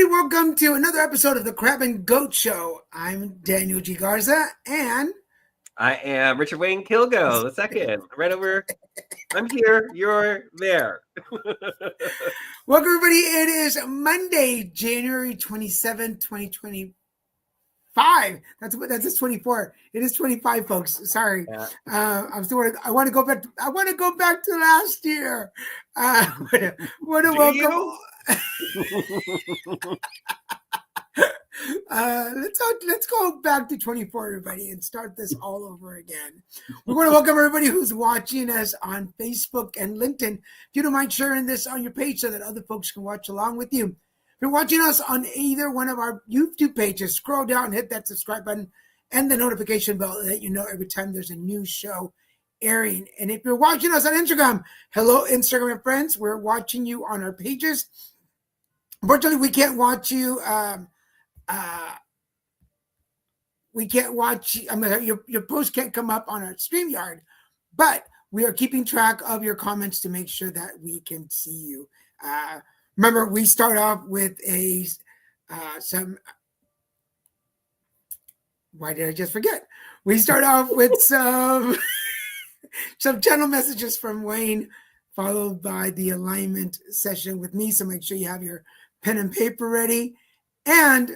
Welcome to another episode of the Crab and Goat Show. I'm Daniel G. Garza, and I am Richard Wayne Kilgo II. Right over. I'm here. You're there. Welcome, everybody. It is Monday, January 27th, 2025. That's 24. It is 25, folks. Sorry. Yeah. I want to go back. I want to go back to last year. Want to welcome. Let's go back to 24, everybody, and start this all over again. We want to welcome everybody who's watching us on Facebook and LinkedIn. If you don't mind sharing this on your page so that other folks can watch along with you. If you're watching us on either one of our YouTube pages, scroll down and hit that subscribe button and the notification bell to let you know every time there's a new show airing. And if you're watching us on Instagram, hello, Instagram friends. We're watching you on our pages. Unfortunately, we can't watch you. We can't watch. Your post can't come up on our StreamYard, but we are keeping track of your comments to make sure that we can see you. Remember, we start off with some. Why did I just forget? We start off with some channel messages from Wayne, followed by the alignment session with me. So make sure you have your pen and paper ready. And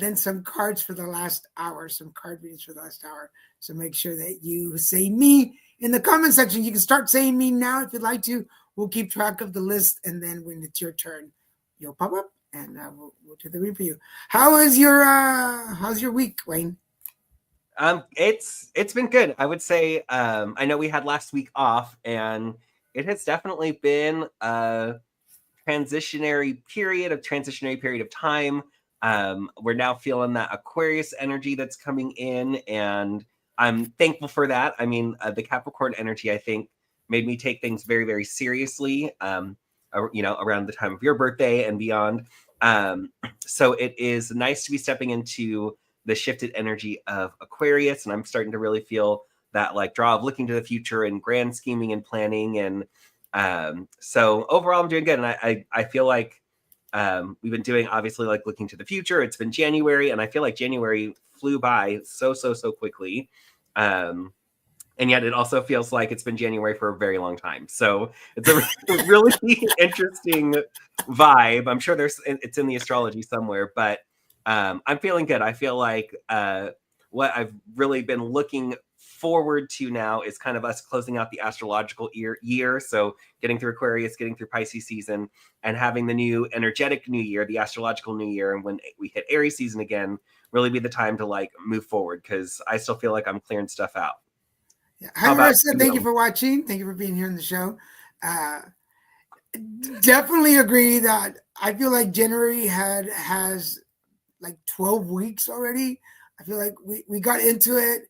then some cards for the last hour, some card readings for the last hour. So make sure that you say me in the comment section. You can start saying me now if you'd like to. We'll keep track of the list. And then when it's your turn, you'll pop up and we'll do the read for you. How's your week, Wayne? It's been good. I would say, I know we had last week off, and it has definitely been a transitionary period of time. We're now feeling that Aquarius energy that's coming in, and I'm thankful for that. I mean, the Capricorn energy, I think, made me take things very, very seriously, around the time of your birthday and beyond. So it is nice to be stepping into the shifted energy of Aquarius, and I'm starting to really feel that draw of looking to the future and grand scheming and planning. And so overall, I'm doing good. And I feel like we've been doing, obviously, looking to the future. It's been January, and I feel like January flew by so quickly. And yet it also feels like it's been January for a very long time. So it's a really interesting vibe. I'm sure it's in the astrology somewhere, but I'm feeling good. I feel like what I've really been looking forward to now is kind of us closing out the astrological year. So getting through Aquarius, getting through Pisces season, and having the new energetic new year, the astrological new year. And when we hit Aries season again, really be the time to move forward, because I still feel like I'm clearing stuff out. Yeah. Hi, Marissa. Thank you for watching. Thank you for being here in the show. Definitely agree that I feel like January has 12 weeks already. I feel like we got into it.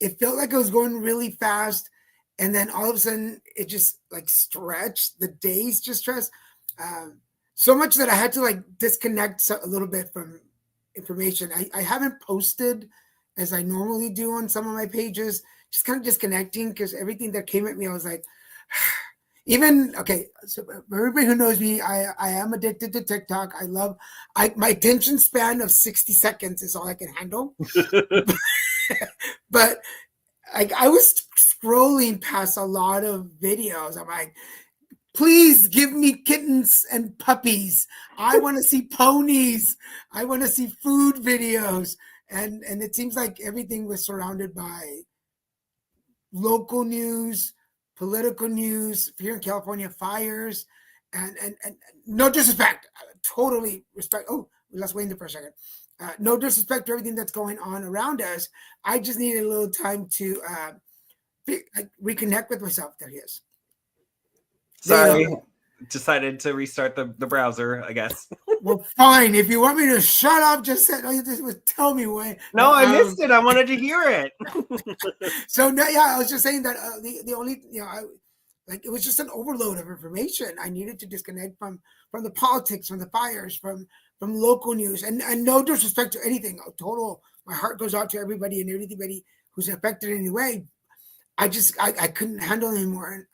It felt like it was going really fast. And then all of a sudden it just stretched. The days just stretched. So much that I had to disconnect a little bit from information. I haven't posted as I normally do on some of my pages, just kind of disconnecting, because everything that came at me, I was like, so for everybody who knows me, I am addicted to TikTok. My attention span of 60 seconds is all I can handle. But I was scrolling past a lot of videos. I'm like, please give me kittens and puppies. I want to see ponies. I want to see food videos. And it seems like everything was surrounded by local news, political news, here in California, fires, and no disrespect, totally respect. Oh, we lost Wayne there for a second. No disrespect to everything that's going on around us. I just needed a little time to reconnect with myself. There he is. Sorry, decided to restart the browser, I guess. Well, fine. If you want me to shut up, just say, just tell me when. No, I missed it. I wanted to hear it. So no, yeah, I was just saying that the only like it was just an overload of information. I needed to disconnect from the politics, from the fires, from local news, and no disrespect to anything. Total, my heart goes out to everybody and everybody who's affected in any way. I couldn't handle it anymore. And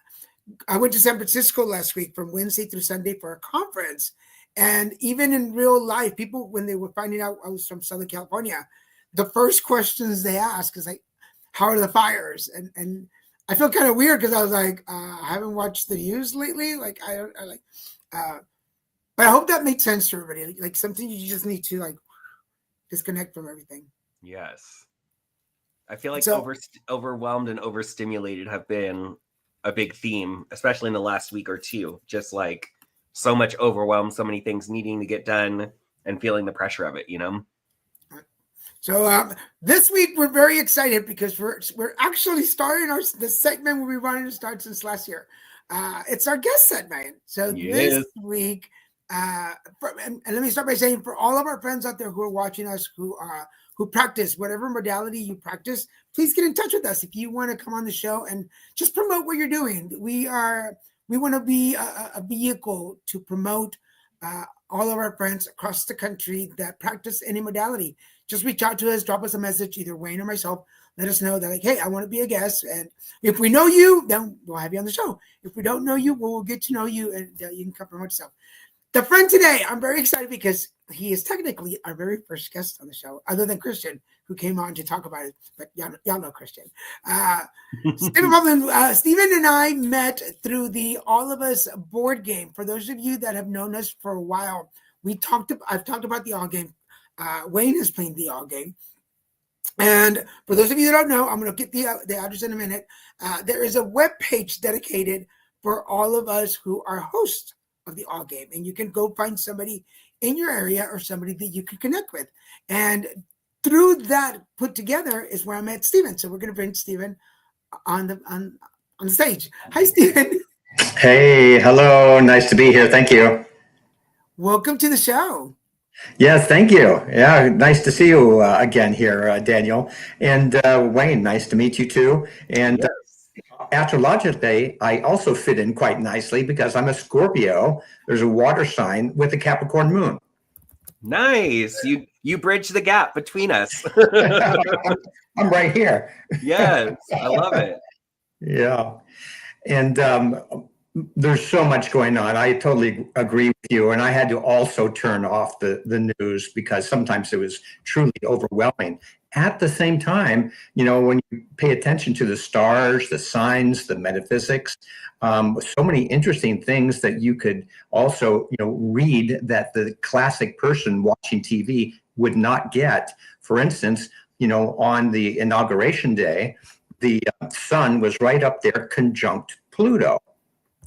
I went to San Francisco last week from Wednesday through Sunday for a conference. And even in real life, people, when they were finding out I was from Southern California, the first questions they ask is like, how are the fires? And I feel kind of weird because I was like, I haven't watched the news lately. Like, but I hope that makes sense to everybody. Like something you just need to like disconnect from everything. Yes. I feel like So, overwhelmed and overstimulated have been a big theme, especially in the last week or two. Just like so much overwhelm, so many things needing to get done and feeling the pressure of it, you know? So this week we're very excited because we're actually starting the segment we wanted to start since last year. It's our guest segment. So this week, and let me start by saying for all of our friends out there who are watching us, who practice whatever modality you practice, please get in touch with us if you want to come on the show and just promote what you're doing. We want to be a vehicle to promote all of our friends across the country that practice any modality. Just reach out to us, drop us a message, either Wayne or myself. Let us know that, like, hey, I want to be a guest. And if we know you, then we'll have you on the show. If we don't know you, we'll get to know you and you can come promote yourself. The friend today, I'm very excited because he is technically our very first guest on the show, other than Christian, who came on to talk about it. But y'all know Christian. Stephen and I met through the All of Us board game. For those of you that have known us for a while, I've talked about the All game. Wayne is playing the All game. And for those of you that don't know, I'm going to get the address in a minute. There is a web page dedicated for all of us who are hosts of the All game. And you can go find somebody in your area or somebody that you can connect with. And through that put together is where I met Stephen. So we're going to bring Stephen on the stage. Hi, Stephen. Hey, hello. Nice to be here. Thank you. Welcome to the show. Yes, thank you. Yeah, nice to see you again here, Daniel. And Wayne, nice to meet you too. And yes. Astrologically, I also fit in quite nicely because I'm a Scorpio. There's a water sign with a Capricorn moon. Nice. You bridge the gap between us. I'm right here. Yes, I love it. Yeah. And there's so much going on. I totally agree with you. And I had to also turn off the news because sometimes it was truly overwhelming. At the same time, you know, when you pay attention to the stars, the signs, the metaphysics, so many interesting things that you could also, you know, read that the classic person watching TV would not get. For instance, you know, on the inauguration day, the sun was right up there conjunct Pluto.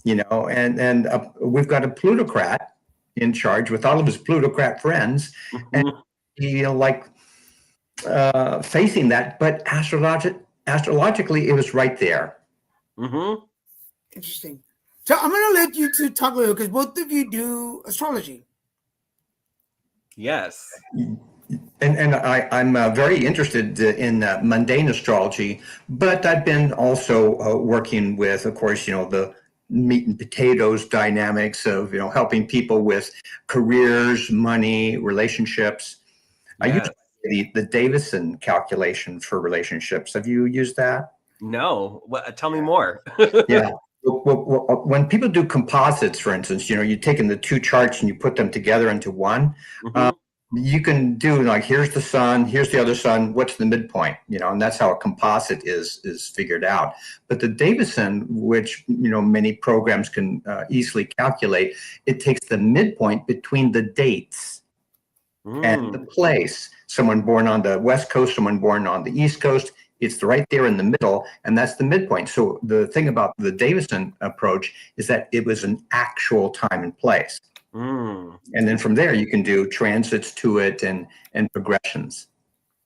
You know, and we've got a plutocrat in charge with all of his plutocrat friends, and you know, like facing that. But astrologically, it was right there. Mm-hmm. Interesting. So I'm going to let you two talk a little because both of you do astrology. Yes. And I'm very interested in mundane astrology, but I've been also working with, of course, you know, the meat and potatoes dynamics of, you know, helping people with careers, money, relationships. Yes. I use the Davison calculation for relationships. Have you used that? No. Tell me more. Yeah. Well, when people do composites, for instance, you know, you're taking the two charts and you put them together into one. Mm-hmm. You can do like, here's the sun, here's the other sun, what's the midpoint, you know, and that's how a composite is figured out. But the Davison, which, you know, many programs can easily calculate, it takes the midpoint between the dates and the place. Someone born on the West Coast, someone born on the East Coast, it's right there in the middle, and that's the midpoint. So the thing about the Davison approach is that it was an actual time and place. And then from there, you can do transits to it and progressions.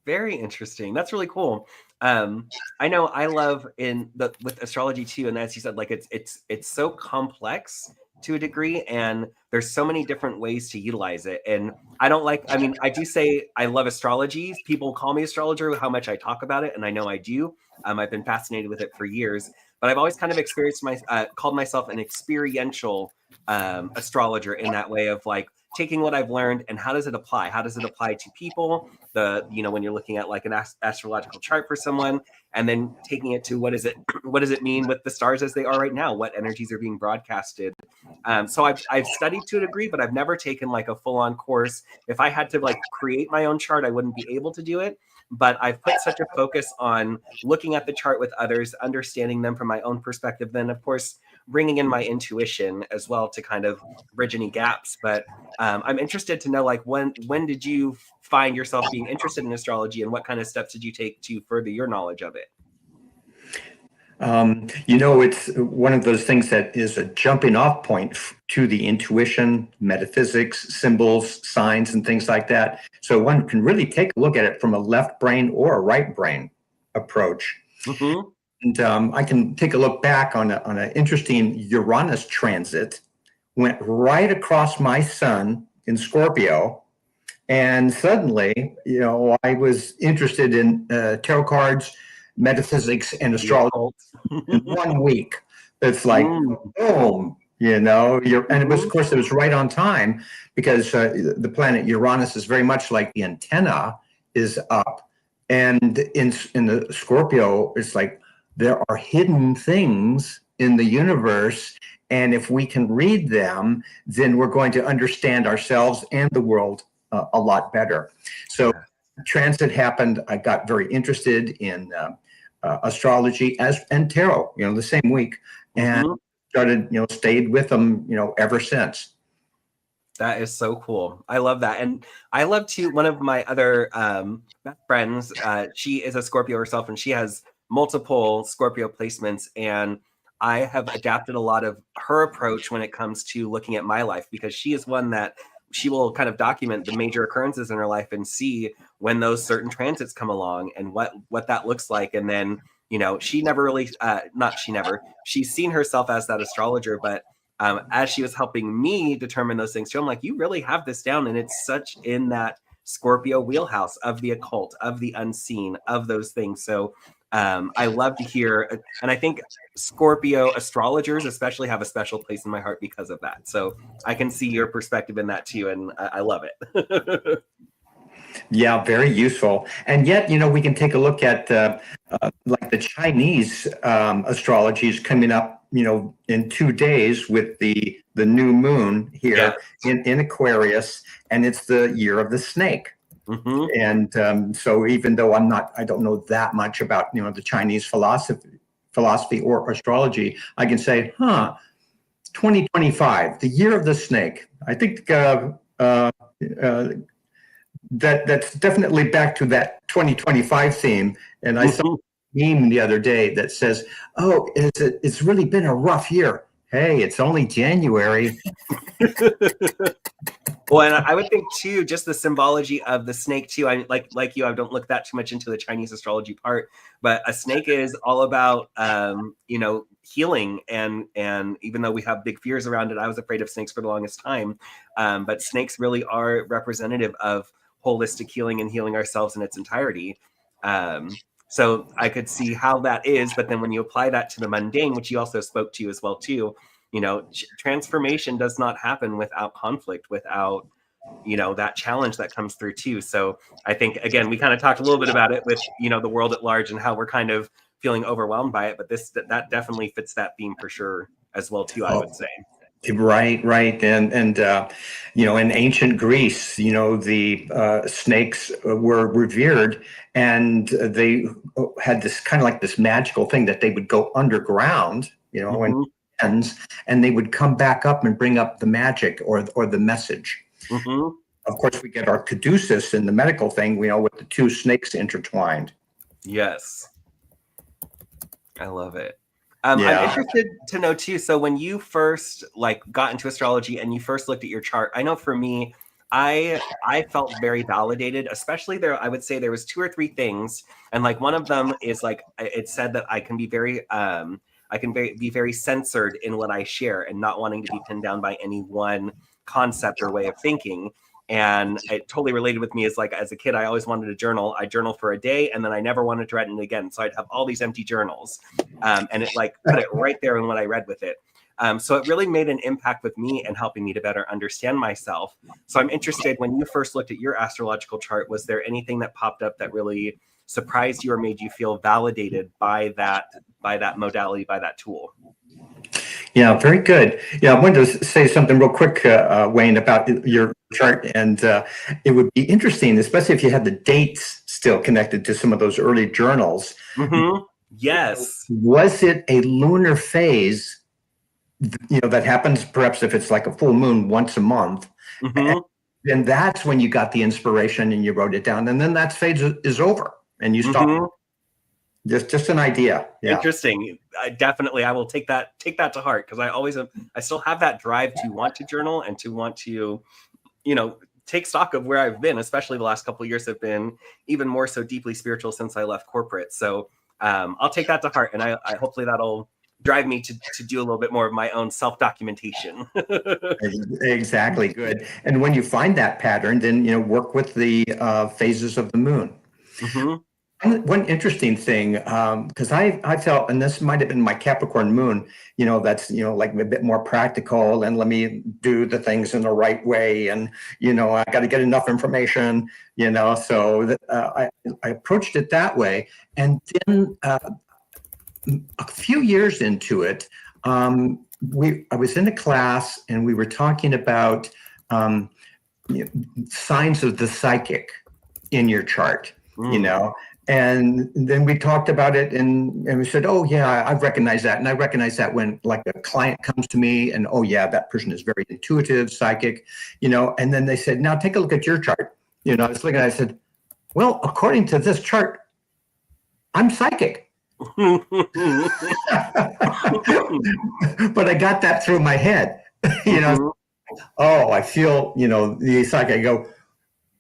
Very interesting. That's really cool. I know I love with astrology too, and as you said, like it's so complex to a degree, and there's so many different ways to utilize it. And I do say I love astrology. People call me astrologer, how much I talk about it, and I know I do. I've been fascinated with it for years, but I've always kind of called myself an experiential astrologer, in that way of like taking what I've learned and how does it apply? How does it apply to people? When you're looking at like an astrological chart for someone, and then taking it to what does it mean with the stars as they are right now? What energies are being broadcasted? So I've studied to a degree, but I've never taken like a full-on course. If I had to like create my own chart, I wouldn't be able to do it. But I've put such a focus on looking at the chart with others, understanding them from my own perspective, then of course bringing in my intuition as well to kind of bridge any gaps. But I'm interested to know, like, when did you find yourself being interested in astrology, and what kind of steps did you take to further your knowledge of it? It's one of those things that is a jumping off point to the intuition, metaphysics, symbols, signs, and things like that. So one can really take a look at it from a left brain or a right brain approach. Mm-hmm. And I can take a look back on an interesting Uranus transit, went right across my sun in Scorpio. And suddenly, I was interested in tarot cards, metaphysics, and astrology in 1 week. It's like, boom, and it was, of course, it was right on time, because the planet Uranus is very much like the antenna is up. And in the Scorpio, it's like, there are hidden things in the universe, and if we can read them, then we're going to understand ourselves and the world a lot better. So transit happened. I got very interested in astrology and tarot, the same week, and started, stayed with them, ever since. That is so cool. I love that. And I love to, one of my other friends, she is a Scorpio herself, and she has multiple Scorpio placements, and I have adapted a lot of her approach when it comes to looking at my life, because she is one that she will kind of document the major occurrences in her life and see when those certain transits come along and what that looks like. And then, she never really, she's seen herself as that astrologer, but as she was helping me determine those things too, I'm like, you really have this down. And it's such in that Scorpio wheelhouse of the occult, of the unseen, of those things. So I love to hear, and I think Scorpio astrologers especially have a special place in my heart because of that. So I can see your perspective in that too, and I love it. Yeah, very useful. And yet, we can take a look at like the Chinese astrology is coming up, in 2 days with the new moon here in Aquarius, and it's the year of the snake. Mm-hmm. And so even though I don't know that much about, the Chinese philosophy or astrology, I can say, 2025, the year of the snake. I think that's definitely back to that 2025 theme. And I saw a meme the other day that says, "Oh, it's really been a rough year." Hey, it's only January. Well, and I would think too, just the symbology of the snake too. I like you. I don't look that too much into the Chinese astrology part, but a snake is all about healing, and even though we have big fears around it, I was afraid of snakes for the longest time. But snakes really are representative of holistic healing and healing ourselves in its entirety. So I could see how that is, but then when you apply that to the mundane, which you also spoke to as well too, transformation does not happen without conflict, without, that challenge that comes through too. So I think, again, we kind of talked a little bit about it with, the world at large and how we're kind of feeling overwhelmed by it, but that definitely fits that theme for sure as well too, I would say. Right. And in ancient Greece, the snakes were revered, and they had this kind of like this magical thing that they would go underground, and they would come back up and bring up the magic or the message. Mm-hmm. Of course, we get our caduceus in the medical thing, with the two snakes intertwined. Yes. I love it. I'm interested to know too. So when you first got into astrology and you first looked at your chart, I know for me, I felt very validated, especially there. I would say there was 2 or 3 things. And one of them is it said that I can be very, I can be very censored in what I share and not wanting to be pinned down by any one concept or way of thinking. And it totally related with me as like, as a kid, I always wanted to journal. I journal for a day and then I never wanted to write it again. So I'd have all these empty journals. And it like put it right there in what I read with it. So it really made an impact with me and helping me to better understand myself. So I'm interested, when you first looked at your astrological chart, was there anything that popped up that really surprised you or made you feel validated by that modality, by that tool? Yeah, very good. Yeah, I wanted to say something real quick, Wayne, about your chart. And it would be interesting, especially if you had the dates still connected to some of those early journals. Mm-hmm. Yes. Was it a lunar phase, that happens perhaps if it's like a full moon once a month? Mm-hmm. And that's when you got the inspiration and you wrote it down. And then that phase is over and you stop. Mm-hmm. Just an idea. Yeah. Interesting. I will take that to heart, because I still have that drive to want to journal and to want to, take stock of where I've been, especially the last couple of years have been even more so deeply spiritual since I left corporate. So I'll take that to heart, and I hopefully that'll drive me to do a little bit more of my own self-documentation. Exactly. Good. And when you find that pattern, then, work with the phases of the moon. Mm-hmm. One interesting thing, because I felt, and this might have been my Capricorn moon, that's, like a bit more practical, and let me do the things in the right way. And, I got to get enough information, so I approached it that way. And then a few years into it, I was in a class and we were talking about signs of the psychic in your chart, and then we talked about it and we said, oh yeah, I recognize that. And I recognize that when like a client comes to me and, oh yeah, that person is very intuitive, psychic, and then they said, now take a look at your chart. I was looking at it, I said, well, according to this chart, I'm psychic. But I got that through my head, oh, I feel, the psychic. I go,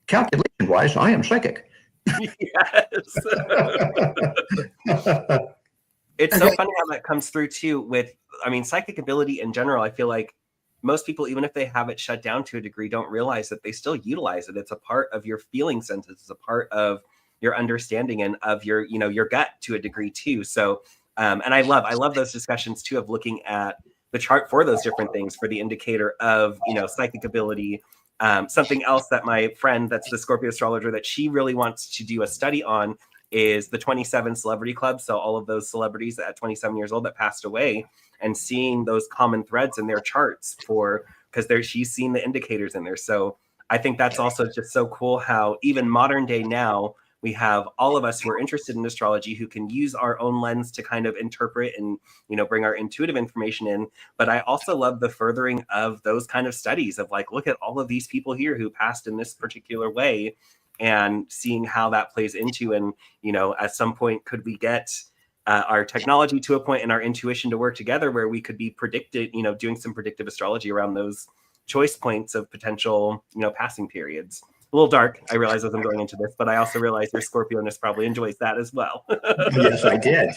calculation wise, I am psychic. Yes. It's so funny how that comes through too with, psychic ability in general. I feel like most people, even if they have it shut down to a degree, don't realize that they still utilize it. It's a part of your feeling sense. It's a part of your understanding and of your, your gut to a degree too. So, and I love those discussions too, of looking at the chart for those different things, for the indicator of, psychic ability. Something else that my friend, that's the Scorpio astrologer, that she really wants to do a study on is the 27 celebrity club. So all of those celebrities at 27 years old that passed away, and seeing those common threads in their charts because she's seen the indicators in there. So I think that's also just so cool how even modern day now, we have all of us who are interested in astrology who can use our own lens to kind of interpret and, bring our intuitive information in. But I also love the furthering of those kind of studies of like, look at all of these people here who passed in this particular way, and seeing how that plays into, and, at some point, could we get our technology to a point and our intuition to work together where we could be predicted, doing some predictive astrology around those choice points of potential, passing periods. A little dark, I realize, as I'm going into this, but I also realize your Scorpioness probably enjoys that as well. Yes, I did.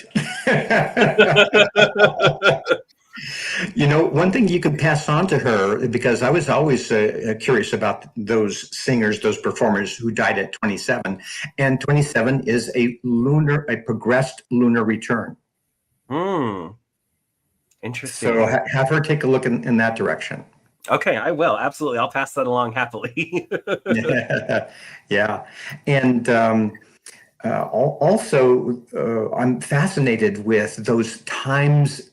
One thing you could pass on to her, because I was always curious about those singers, those performers who died at 27, and 27 is a progressed lunar return. Interesting. So have her take a look in that direction. Okay, I will. Absolutely. I'll pass that along happily. Yeah. And also, I'm fascinated with those times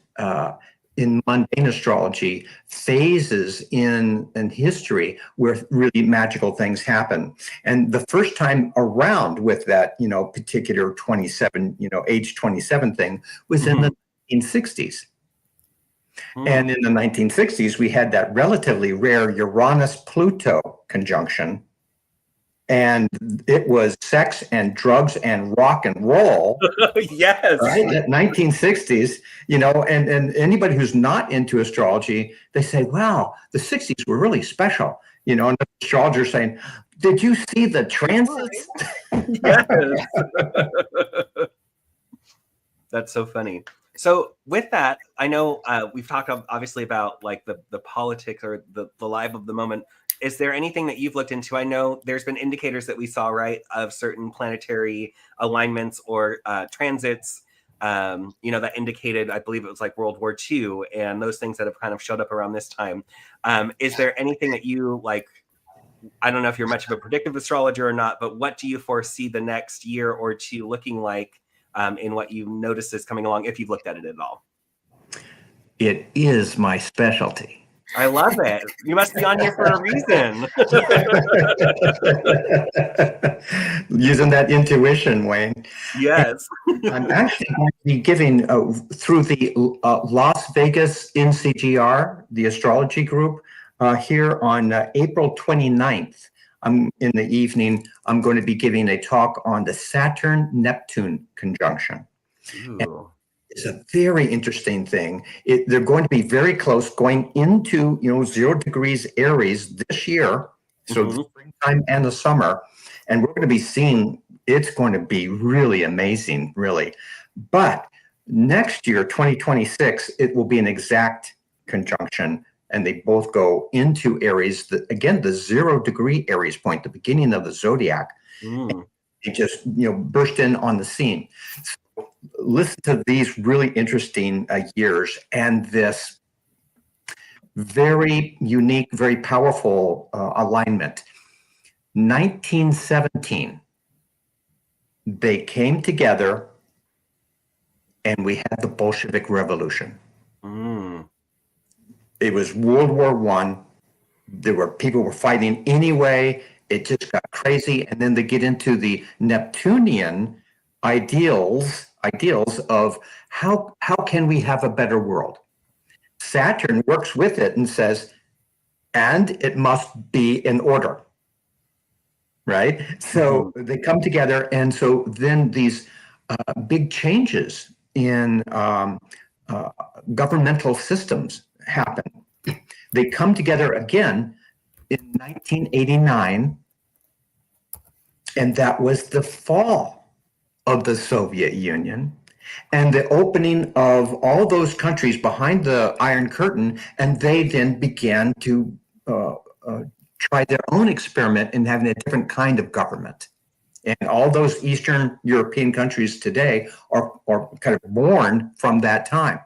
in mundane astrology, phases in history where really magical things happen. And the first time around with that, particular 27, age 27 thing was in the 1960s. And in the 1960s, we had that relatively rare Uranus-Pluto conjunction. And it was sex and drugs and rock and roll. Yes. Right? In the 1960s, and anybody who's not into astrology, they say, wow, the 60s were really special. And the astrologer saying, did you see the transits? Yes. That's so funny. So with that, I know we've talked obviously about like the politics or the live of the moment. Is there anything that you've looked into? I know there's been indicators that we saw, right, of certain planetary alignments or transits, that indicated, I believe it was like World War II and those things that have kind of showed up around this time. Is there anything that you like? I don't know if you're much of a predictive astrologer or not, but what do you foresee the next year or two looking like in what you notice is coming along, if you've looked at it at all? It is my specialty. I love it. You must be on here for a reason. Using that intuition, Wayne. Yes. I'm actually going to be giving through the Las Vegas NCGR, the astrology group, here on April 29th. In the evening, I'm going to be giving a talk on the Saturn-Neptune conjunction. It's a very interesting thing. They're going to be very close, going into 0 degrees Aries this year, so the springtime and the summer, and we're going to be seeing. It's going to be really amazing, really. But next year, 2026, it will be an exact conjunction, and they both go into Aries. Again, the 0 degree Aries point, the beginning of the zodiac. It just burst in on the scene. So listen to these really interesting years and this very unique, very powerful alignment. 1917. They came together and we had the Bolshevik Revolution. It was World War I. People were fighting anyway. It just got crazy. And then they get into the Neptunian ideals of how can we have a better world? Saturn works with it and says, and it must be in order. Right? So they come together. And so then these big changes in governmental systems happen. They come together again in 1989. And that was the fall of the Soviet Union and the opening of all those countries behind the Iron Curtain. And they then began to try their own experiment in having a different kind of government. And all those Eastern European countries today are kind of born from that time.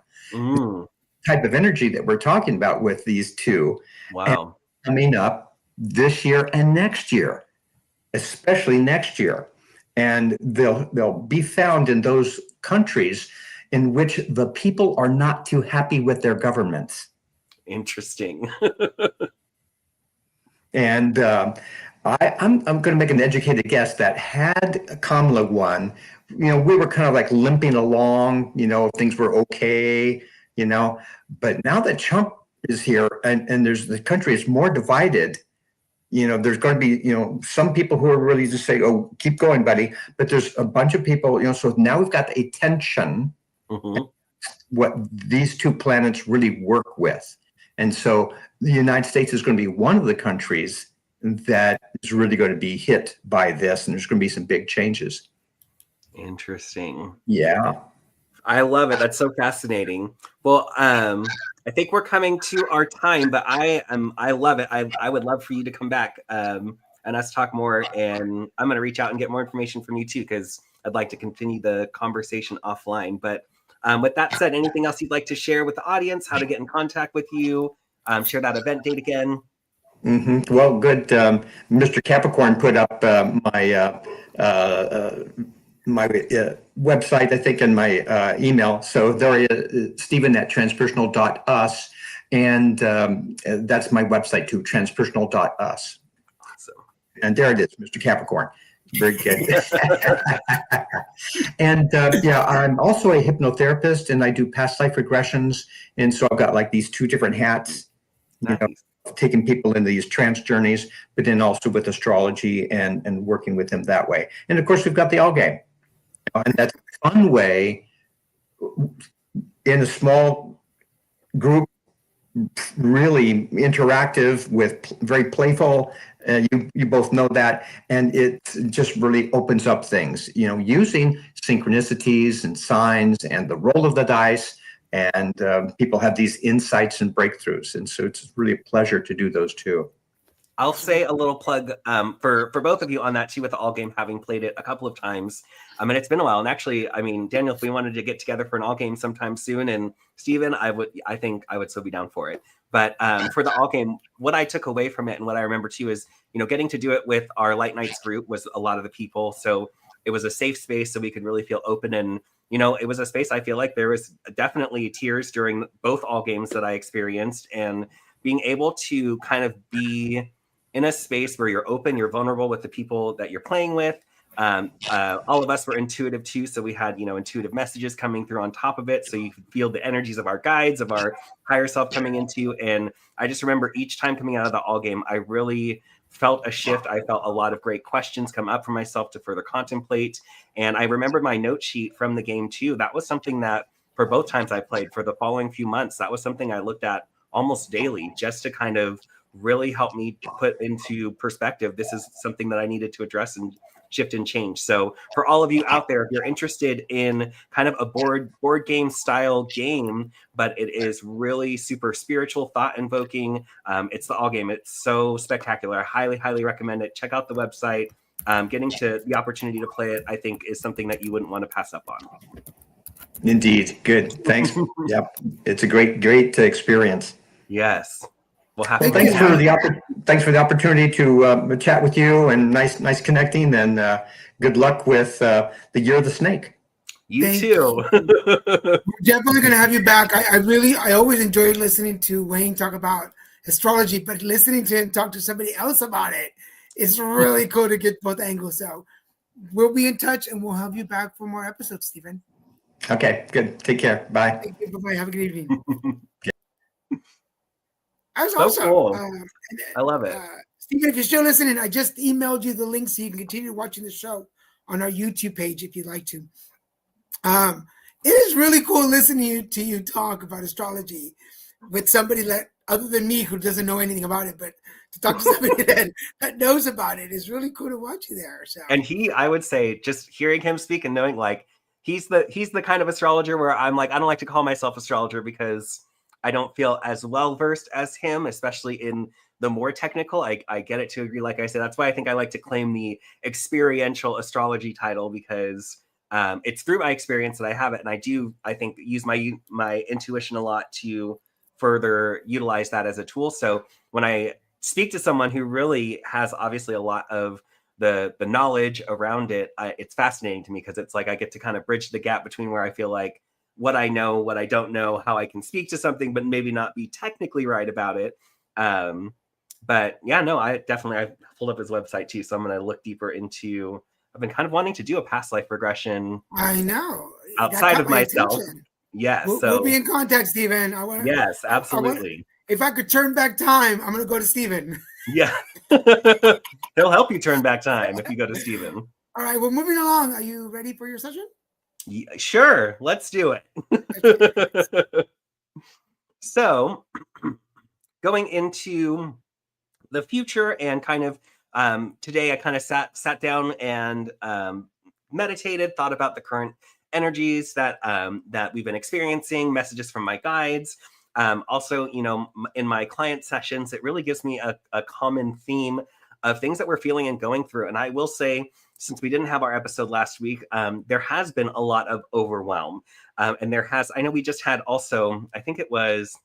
Type of energy that we're talking about with these two. Wow. Coming up this year and next year, especially next year. And they'll be found in those countries in which the people are not too happy with their governments. Interesting. And I'm going to make an educated guess that had Kamala won, we were kind of like limping along, things were okay, but now that Trump is here and the country is more divided, there's going to be, some people who are really just say, oh, keep going, buddy. But there's a bunch of people, so now we've got a tension, what these two planets really work with. And so the United States is going to be one of the countries that is really going to be hit by this, and there's going to be some big changes. Interesting. Yeah. I love it. That's so fascinating. Well, I think we're coming to our time, but I love it. I would love for you to come back and us talk more. And I'm going to reach out and get more information from you too, because I'd like to continue the conversation offline. But with that said, anything else you'd like to share with the audience? How to get in contact with you? Share that event date again. Well, good. Mr. Capricorn put up my website, I think, in my email. So there is Stephen@transpersonal.us, and that's my website too, transpersonal.us. Awesome. And there it is, Mr. Capricorn. Very good. And I'm also a hypnotherapist, and I do past life regressions. And so I've got like these two different hats, taking people into these trance journeys, but then also with astrology and working with them that way. And of course, we've got the all game. And that's a fun way in a small group really interactive with very playful. You both know that, and it just really opens up things. Using synchronicities and signs and the roll of the dice, and people have these insights and breakthroughs, and so it's really a pleasure to do those too. I'll say a little plug for both of you on that too, with the All Game, having played it a couple of times. And it's been a while. And actually, Daniel, if we wanted to get together for an All Game sometime soon, and Stephen, I think I would still be down for it. But for the All Game, what I took away from it and what I remember too is, getting to do it with our Light Nights group was a lot of the people. So it was a safe space so we could really feel open. And, it was a space I feel like there was definitely tears during both All Games that I experienced. And being able to kind of be in a space where you're open, you're vulnerable with the people that you're playing with. All of us were intuitive too, so we had intuitive messages coming through on top of it, so you could feel the energies of our guides, of our higher self coming into. And I just remember each time coming out of the All Game, I really felt a shift. I felt a lot of great questions come up for myself to further contemplate. And I remembered my note sheet from the game too. That was something that for both times I played for the following few months, that was something I looked at almost daily, just to kind of really help me put into perspective, this is something that I needed to address and shift and change. So for all of you out there, if you're interested in kind of a board game style game, but it is really super spiritual, thought invoking, it's the All Game. It's so spectacular. I highly, highly recommend it. Check out the website. Getting to the opportunity to play it, I think, is something that you wouldn't want to pass up on. Indeed. Good. Thanks. Yep. It's a great experience. Yes. Thanks for the opportunity to chat with you, and nice connecting, and good luck with the Year of the Snake. You too. We're definitely going to have you back. I always enjoyed listening to Wayne talk about astrology, but listening to him talk to somebody else about it is really cool to get both angles. So we'll be in touch, and we'll have you back for more episodes, Stephen. Okay, good. Take care. Bye. Thank you. Bye-bye. Have a good evening. Cool. I love it. Stephen, if you're still listening, I just emailed you the link so you can continue watching the show on our YouTube page if you'd like to. It is really cool listening to you talk about astrology with somebody other than me who doesn't know anything about it, but to talk to somebody that knows about it is really cool to watch you there. So. And I would say, just hearing him speak and knowing he's the kind of astrologer where I'm I don't like to call myself astrologer because I don't feel as well versed as him, especially in the more technical. I get it to agree. Like I said, that's why I think I like to claim the experiential astrology title, because it's through my experience that I have it. And I think use my intuition a lot to further utilize that as a tool. So when I speak to someone who really has obviously a lot of the knowledge around it, it's fascinating to me, because it's I get to kind of bridge the gap between where I feel like what I know, what I don't know, how I can speak to something, but maybe not be technically right about it. But yeah, no, I pulled up his website too. So I'm going to look deeper into, I've been kind of wanting to do a past life regression. I know. Outside of myself. Yes. We'll be in contact, Stephen. Yes, absolutely. If I could turn back time, I'm going to go to Stephen. Yeah. He'll help you turn back time if you go to Stephen. All right. Well, moving along. Are you ready for your session? Yeah, sure, let's do it. So going into the future, and kind of today I kind of sat down and meditated, thought about the current energies that we've been experiencing, messages from my guides. Also, in my client sessions, it really gives me a common theme of things that we're feeling and going through. And I will say, since we didn't have our episode last week, there has been a lot of overwhelm. And I know we just had also, I think it was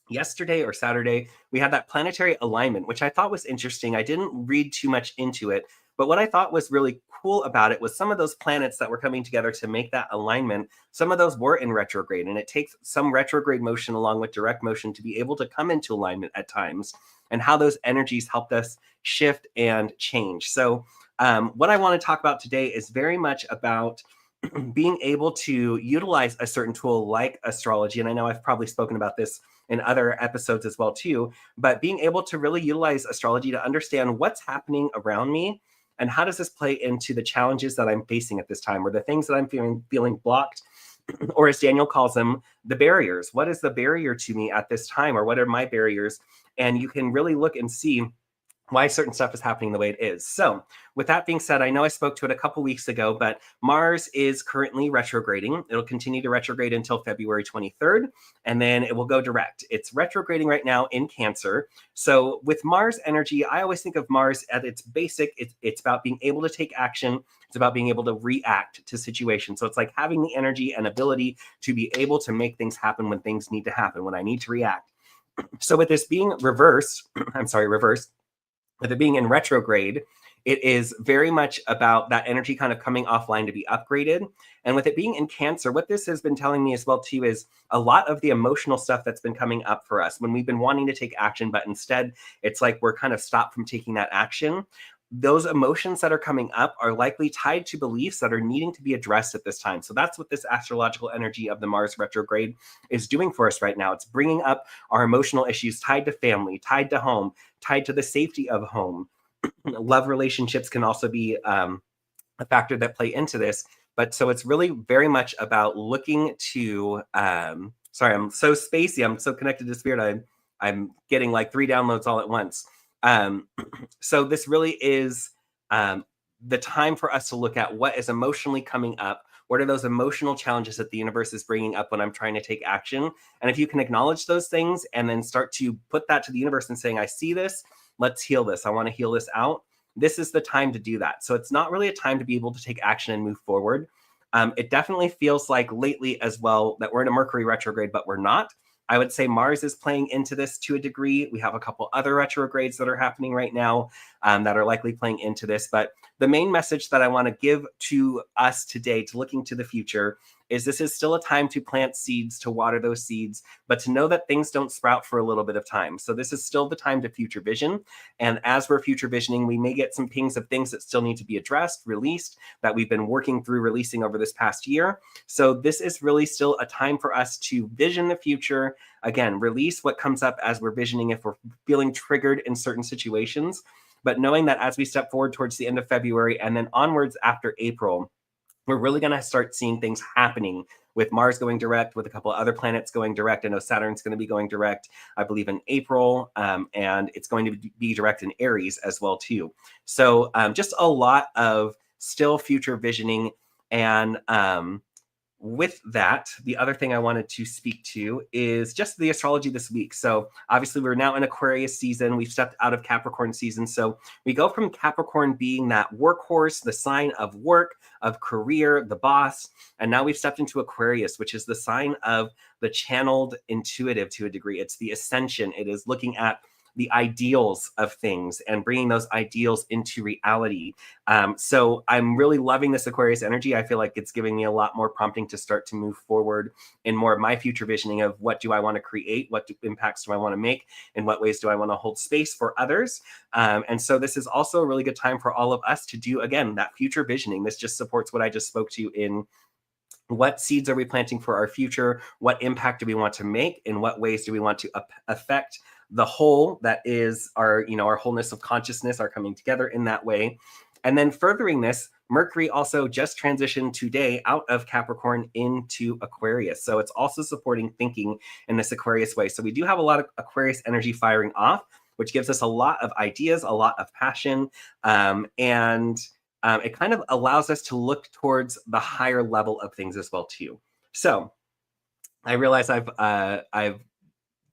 yesterday or Saturday, we had that planetary alignment, which I thought was interesting. I didn't read too much into it, but what I thought was really cool about it was some of those planets that were coming together to make that alignment, some of those were in retrograde, and it takes some retrograde motion along with direct motion to be able to come into alignment at times, and how those energies helped us shift and change. So what I want to talk about today is very much about being able to utilize a certain tool like astrology. And I know I've probably spoken about this in other episodes as well too, but being able to really utilize astrology to understand what's happening around me and how does this play into the challenges that I'm facing at this time, or the things that I'm feeling blocked or as Daniel calls them, the barriers. What is the barrier to me at this time, or what are my barriers? And you can really look and see why certain stuff is happening the way it is. So with that being said, I know I spoke to it a couple weeks ago, but Mars is currently retrograding. It'll continue to retrograde until February 23rd, and then it will go direct. It's retrograding right now in Cancer. So with Mars energy, I always think of Mars at its basic. It's about being able to take action. It's about being able to react to situations. So it's like having the energy and ability to be able to make things happen when things need to happen, when I need to react. So with this being reversed, with it being in retrograde, it is very much about that energy kind of coming offline to be upgraded. And with it being in Cancer, what this has been telling me as well too is a lot of the emotional stuff that's been coming up for us when we've been wanting to take action, but instead it's like we're kind of stopped from taking that action. Those emotions that are coming up are likely tied to beliefs that are needing to be addressed at this time. So that's what this astrological energy of the Mars retrograde is doing for us right now. It's bringing up our emotional issues tied to family, tied to home, tied to the safety of home. Love relationships can also be a factor that play into this. But so it's really very much about looking to, sorry, I'm so spacey. I'm so connected to spirit. I'm getting like 3 downloads all at once. So this really is the time for us to look at what is emotionally coming up. What are those emotional challenges that the universe is bringing up when I'm trying to take action? And if you can acknowledge those things and then start to put that to the universe and saying, I see this, let's heal this. I want to heal this out. This is the time to do that. So it's not really a time to be able to take action and move forward. It definitely feels like lately as well that we're in a Mercury retrograde, but we're not. I would say Mars is playing into this to a degree. We have a couple other retrogrades that are happening right now that are likely playing into this. But the main message that I want to give to us today, to looking to the future, is this is still a time to plant seeds, to water those seeds, but to know that things don't sprout for a little bit of time. So this is still the time to future vision. And as we're future visioning, we may get some pings of things that still need to be addressed, released, that we've been working through releasing over this past year. So this is really still a time for us to vision the future. Again, release what comes up as we're visioning if we're feeling triggered in certain situations. But knowing that as we step forward towards the end of February and then onwards after April, we're really going to start seeing things happening with Mars going direct, with a couple of other planets going direct. I know Saturn's going to be going direct, I believe, in April, and it's going to be direct in Aries as well, too. So just a lot of still future visioning. And with that, the other thing I wanted to speak to is just the astrology this week. So obviously we're now in Aquarius season. We've stepped out of Capricorn season. So we go from Capricorn being that workhorse, the sign of work, of career, the boss. And now we've stepped into Aquarius, which is the sign of the channeled intuitive to a degree. It's the ascension. It is looking at the ideals of things and bringing those ideals into reality. So I'm really loving this Aquarius energy. I feel like it's giving me a lot more prompting to start to move forward in more of my future visioning of what do I want to create? What impacts do I want to make? In what ways do I want to hold space for others? And so this is also a really good time for all of us to do, again, that future visioning. This just supports what I just spoke to in what seeds are we planting for our future? What impact do we want to make? In what ways do we want to affect the whole that is our, our wholeness of consciousness, our coming together in that way? And then furthering this, Mercury also just transitioned today out of Capricorn into Aquarius. So it's also supporting thinking in this Aquarius way. So we do have a lot of Aquarius energy firing off, which gives us a lot of ideas, a lot of passion, and it kind of allows us to look towards the higher level of things as well too. So I realize I've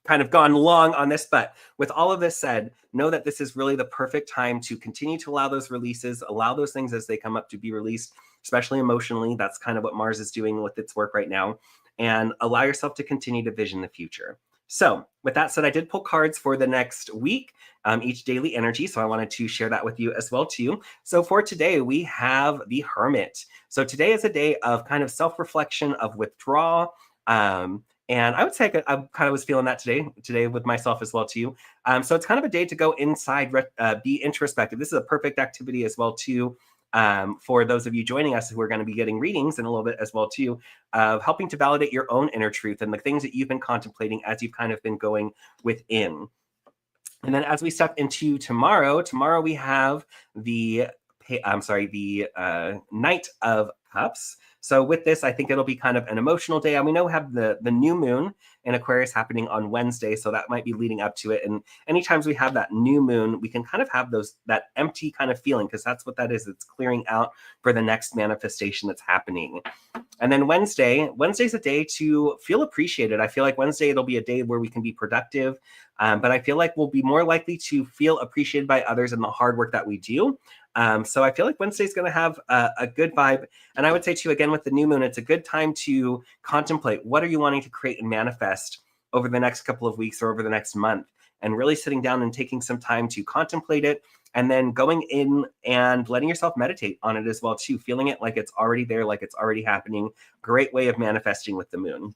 kind of gone long on this, but with all of this said, know that this is really the perfect time to continue to allow those releases, allow those things as they come up to be released, especially emotionally. That's kind of what Mars is doing with its work right now, and allow yourself to continue to vision the future. So with that said, I did pull cards for the next week, each daily energy. So I wanted to share that with you as well too. So for today, we have the Hermit. So today is a day of kind of self-reflection, of withdrawal. And I would say I kind of was feeling that today with myself as well too. So it's kind of a day to go inside, be introspective. This is a perfect activity as well too. For those of you joining us who are going to be getting readings in a little bit as well too, of helping to validate your own inner truth and the things that you've been contemplating as you've kind of been going within. And then as we step into tomorrow we have the Knight of Cups. So with this, I think it'll be kind of an emotional day. And we know we have the new moon in Aquarius happening on Wednesday, so that might be leading up to it. And anytime we have that new moon, we can kind of have that empty kind of feeling, because that's what that is. It's clearing out for the next manifestation that's happening. And then Wednesday's a day to feel appreciated. I feel like Wednesday, it'll be a day where we can be productive, but I feel like we'll be more likely to feel appreciated by others in the hard work that we do. So I feel like Wednesday's going to have a good vibe. And I would say too, again, with the new moon, it's a good time to contemplate what are you wanting to create and manifest over the next couple of weeks or over the next month, and really sitting down and taking some time to contemplate it, and then going in and letting yourself meditate on it as well too, feeling it like it's already there, like it's already happening. Great way of manifesting with the moon.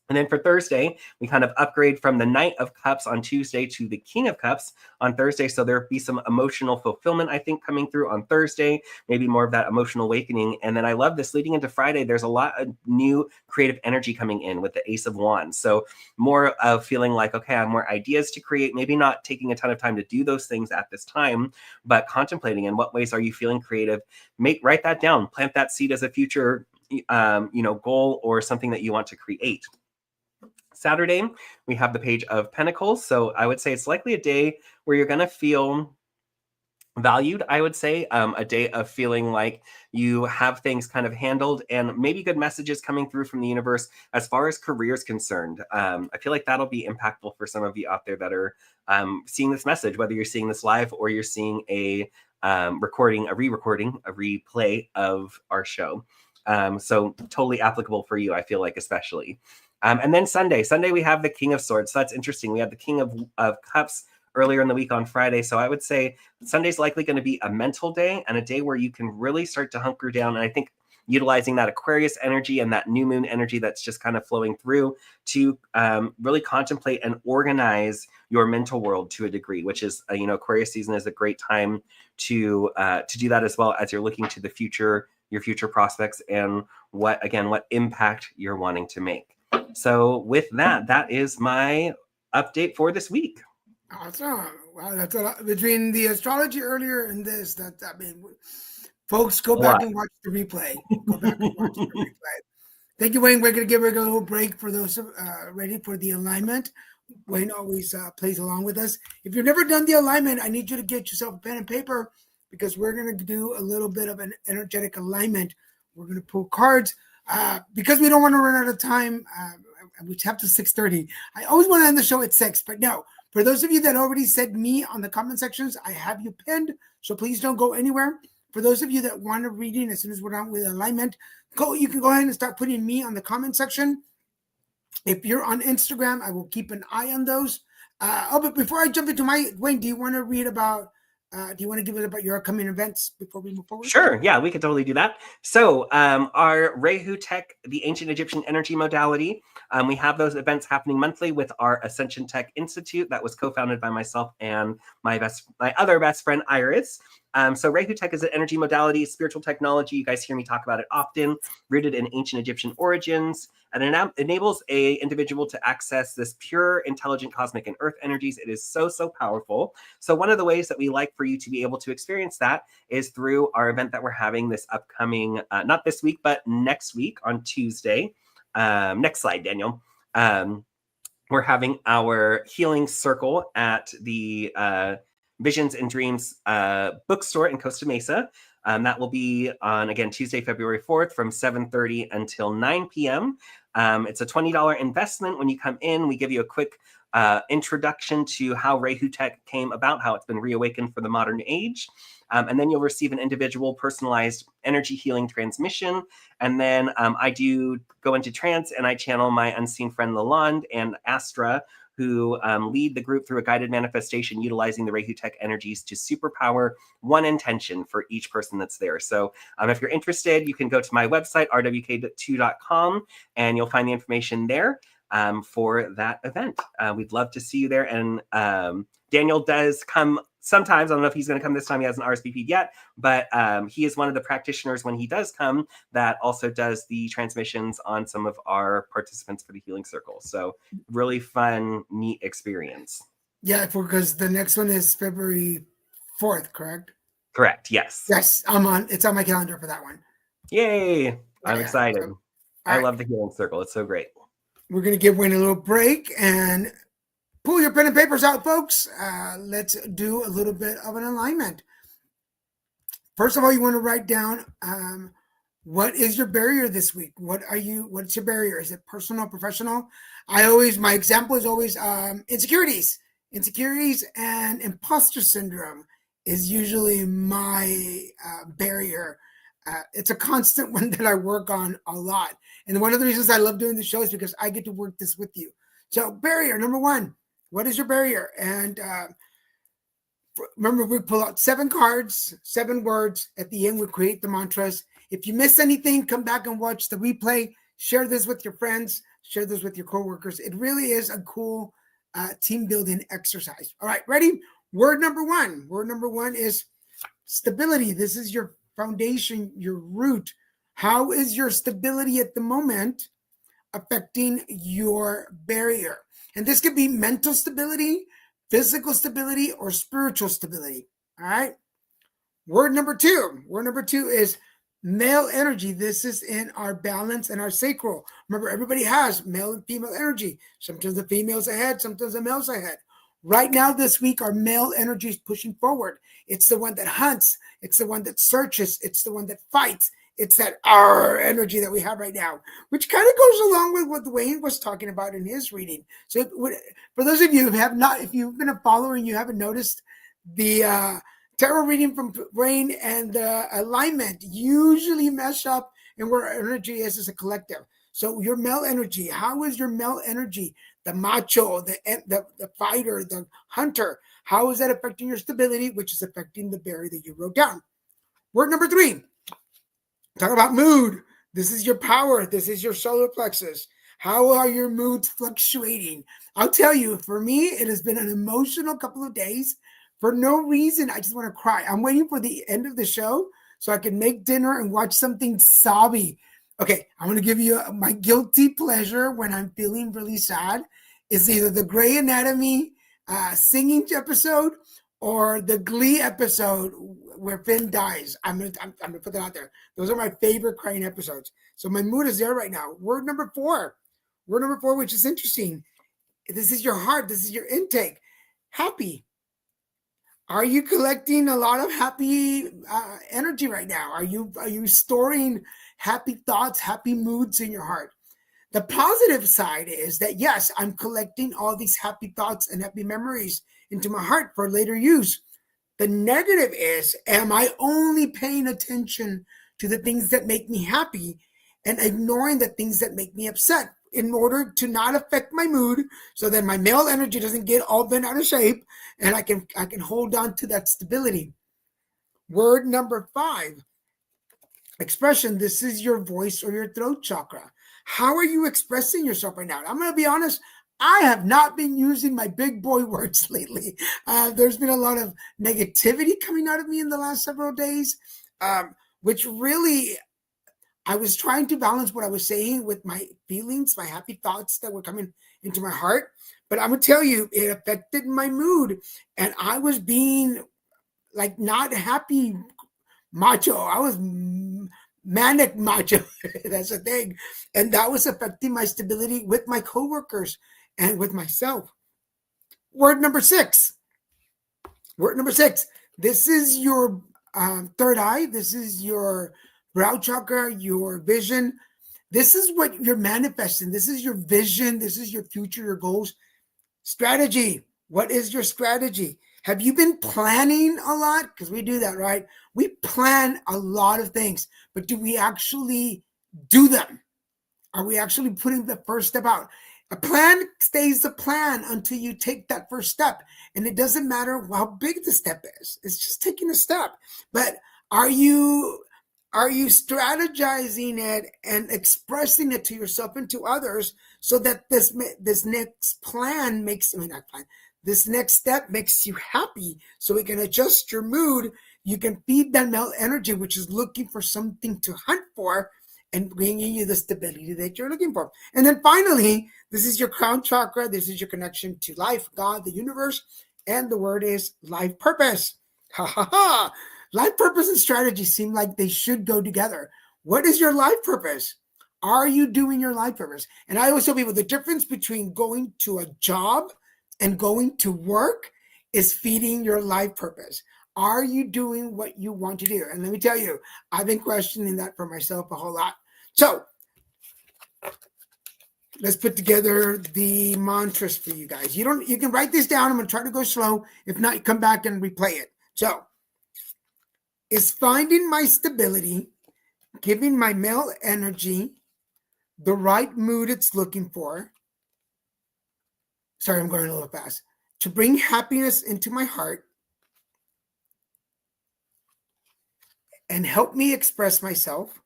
And then for Thursday, we kind of upgrade from the Knight of Cups on Tuesday to the King of Cups on Thursday. So there'll be some emotional fulfillment, I think, coming through on Thursday, maybe more of that emotional awakening. And then I love this leading into Friday. There's a lot of new creative energy coming in with the Ace of Wands. So more of feeling like, okay, I have more ideas to create, maybe not taking a ton of time to do those things at this time, but contemplating in what ways are you feeling creative. Write that down, plant that seed as a future goal or something that you want to create. Saturday, we have the Page of Pentacles. So I would say it's likely a day where you're going to feel valued. I would say a day of feeling like you have things kind of handled, and maybe good messages coming through from the universe as far as career is concerned. I feel like that'll be impactful for some of you out there that are seeing this message, whether you're seeing this live or you're seeing a recording, a re-recording, a replay of our show. So totally applicable for you, I feel like, especially. And then Sunday, we have the King of Swords. So that's interesting. We have the King of Cups earlier in the week on Friday. So I would say Sunday's likely going to be a mental day, and a day where you can really start to hunker down. And I think utilizing that Aquarius energy and that new moon energy that's just kind of flowing through to really contemplate and organize your mental world to a degree, which is, Aquarius season is a great time to do that, as well as you're looking to the future, your future prospects, and what impact you're wanting to make. So with that is my update for this week. Awesome. Wow, that's a lot between the astrology earlier and this. Folks, go back and watch the replay. Thank you, Wayne. We're going to give a little break for those ready for the alignment. Wayne always plays along with us. If you've never done the alignment, I need you to get yourself a pen and paper, because we're going to do a little bit of an energetic alignment. We're going to pull cards. Because we don't want to run out of time, we have to 6:30. I always want to end the show at 6, but no. For those of you that already said me on the comment sections, I have you pinned, so please don't go anywhere. For those of you that want a reading as soon as we're done with alignment, you can go ahead and start putting me on the comment section. If you're on Instagram, I will keep an eye on those. But before I jump into Wayne, do you want to read about? Do you want to give us about your upcoming events before we move forward? Sure. Yeah, we could totally do that. So our Rehu Tech, the ancient Egyptian energy modality, we have those events happening monthly with our Ascension Tech Institute that was co-founded by myself and my other best friend, Iris. So Rehu Tech is an energy modality, spiritual technology. You guys hear me talk about it often, rooted in ancient Egyptian origins. And it enables an individual to access this pure, intelligent, cosmic, and earth energies. It is so, so powerful. So one of the ways that we like for you to be able to experience that is through our event that we're having this upcoming, not this week, but next week on Tuesday. Next slide, Daniel. We're having our healing circle at the Visions and Dreams bookstore in Costa Mesa. That will be on, again, Tuesday, February 4th from 7:30 until 9 p.m. It's a $20 investment. When you come in, we give you a quick introduction to how Rehu Tech came about, how it's been reawakened for the modern age. And then you'll receive an individual personalized energy healing transmission. And then I do go into trance, and I channel my unseen friend Lalonde and Astra, who lead the group through a guided manifestation utilizing the Rehu Tech energies to superpower one intention for each person that's there. So if you're interested, you can go to my website, rwk2.com, and you'll find the information there for that event. We'd love to see you there. And Daniel does come sometimes. I don't know if he's going to come this time. He hasn't RSVP'd yet, but he is one of the practitioners when he does come that also does the transmissions on some of our participants for the Healing Circle. So really fun, neat experience. Yeah, because the next one is February 4th, correct? Correct. Yes. Yes, it's on my calendar for that one. Yay. I'm excited. I right. love the healing circle. It's so great. We're going to give Wayne a little break and pull your pen and papers out, folks. Let's do a little bit of an alignment. First of all, you want to write down what is your barrier this week? What's your barrier? Is it personal, professional? My example is always insecurities. Insecurities and imposter syndrome is usually my barrier. It's a constant one that I work on a lot. And one of the reasons I love doing the show is because I get to work this with you. So barrier, number one, what is your barrier? And remember, we pull out 7 cards, 7 words. At the end, we create the mantras. If you miss anything, come back and watch the replay. Share this with your friends. Share this with your coworkers. It really is a cool team building exercise. All right, ready? Word number 1. Word number 1 is stability. This is your foundation, your root. How is your stability at the moment affecting your barrier? And this could be mental stability, physical stability, or spiritual stability. All right. Word number 2. Word number 2 is male energy. This is in our balance and our sacral. Remember, everybody has male and female energy. Sometimes the female's ahead, sometimes the male's ahead. Right now, this week, our male energy is pushing forward. It's the one that hunts. It's the one that searches. It's the one that fights. It's that our energy that we have right now, which kind of goes along with what Wayne was talking about in his reading. So for those of you who have not, if you've been a follower and you haven't noticed, the tarot reading from Wayne and the alignment usually mesh up and where our energy is as a collective. So your male energy, how is your male energy? The macho, the fighter, the hunter, how is that affecting your stability, which is affecting the barrier that you wrote down? Word number 3. Talk about mood. This is your power. This is your solar plexus. How are your moods fluctuating? I'll tell you, for me, it has been an emotional couple of days. For no reason, I just want to cry. I'm waiting for the end of the show so I can make dinner and watch something sobby. Okay, I want to give you my guilty pleasure when I'm feeling really sad. Is either the Grey Anatomy singing episode or the Glee episode where Finn dies. I'm gonna put that out there. Those are my favorite crying episodes. So my mood is there right now. Word number 4. Word number 4, which is interesting. This is your heart. This is your intake. Happy. Are you collecting a lot of happy energy right now? Are you storing happy thoughts, happy moods in your heart? The positive side is that, yes, I'm collecting all these happy thoughts and happy memories into my heart for later use. The negative is, am I only paying attention to the things that make me happy and ignoring the things that make me upset in order to not affect my mood, so that my male energy doesn't get all bent out of shape and I can hold on to that stability? Word number 5, expression. This is your voice or your throat chakra. How are you expressing yourself right now? I'm going to be honest. I have not been using my big boy words lately. There's been a lot of negativity coming out of me in the last several days, which really, I was trying to balance what I was saying with my feelings, my happy thoughts that were coming into my heart. But I'm going to tell you, it affected my mood. And I was being like not happy macho. I was manic macho. That's the thing. And that was affecting my stability with my coworkers and with myself. Word number 6. Word number 6. This is your third eye. This is your brow chakra, your vision. This is what you're manifesting. This is your vision. This is your future, your goals. Strategy. What is your strategy? Have you been planning a lot? Because we do that, right? We plan a lot of things, but do we actually do them? Are we actually putting the first step out? A plan stays a plan until you take that first step. And it doesn't matter how big the step is. It's just taking a step. But are you strategizing it and expressing it to yourself and to others so that this next plan this next step makes you happy, so it can adjust your mood? You can feed that male energy, which is looking for something to hunt for, and bringing you the stability that you're looking for. And then finally, this is your crown chakra. This is your connection to life, God, the universe, and the word is life purpose. Ha ha ha. Life purpose and strategy seem like they should go together. What is your life purpose? Are you doing your life purpose? And I always tell people the difference between going to a job and going to work is feeding your life purpose. Are you doing what you want to do? And let me tell you, I've been questioning that for myself a whole lot. So let's put together the mantras for you guys. You can write this down. I'm going to try to go slow. If not, come back and replay it. So, is finding my stability, giving my male energy the right mood it's looking for. Sorry, I'm going a little fast. To bring happiness into my heart and help me express myself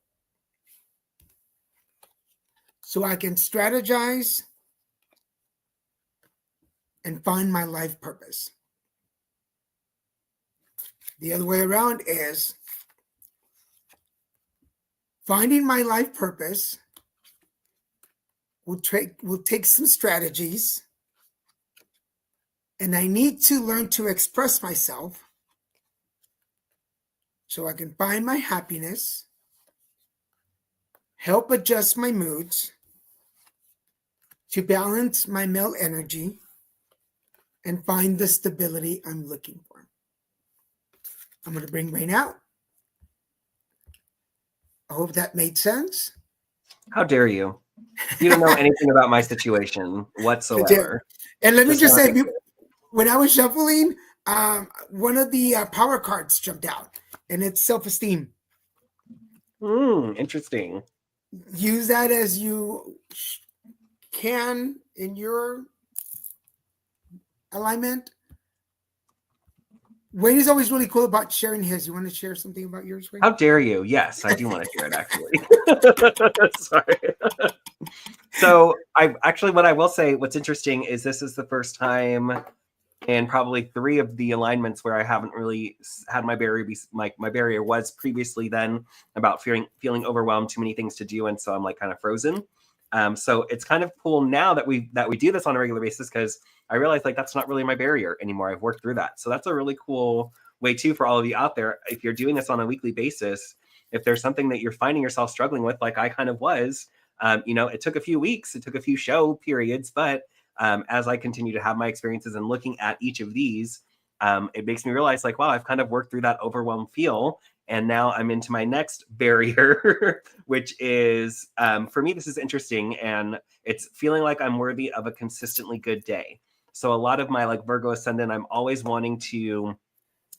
so I can strategize and find my life purpose. The other way around is finding my life purpose will take some strategies, and I need to learn to express myself so I can find my happiness, help adjust my moods to balance my male energy, and find the stability I'm looking for. I'm going to bring rain out. I hope that made sense. How dare you? You don't know anything about my situation whatsoever. And let me just say, when I was shuffling, one of the power cards jumped out, and it's self-esteem. Interesting. Use that as you can in your alignment. Wayne is always really cool about sharing his. You want to share something about yours, Wayne? How dare you? Yes, I do want to share it, actually. Sorry. So what I will say, what's interesting is this is the first time in probably 3 of the alignments where I haven't really had my barrier be, my barrier was previously then about feeling overwhelmed, too many things to do, and so I'm like kind of frozen. So it's kind of cool now that we do this on a regular basis, because I realize like that's not really my barrier anymore. I've worked through that. So that's a really cool way too for all of you out there. If you're doing this on a weekly basis, if there's something that you're finding yourself struggling with, like I kind of was, it took a few weeks, it took a few show periods, but as I continue to have my experiences and looking at each of these, it makes me realize like, wow, I've kind of worked through that overwhelmed feel. And now I'm into my next barrier, which is, for me, this is interesting. And it's feeling like I'm worthy of a consistently good day. So a lot of my like Virgo ascendant, I'm always wanting to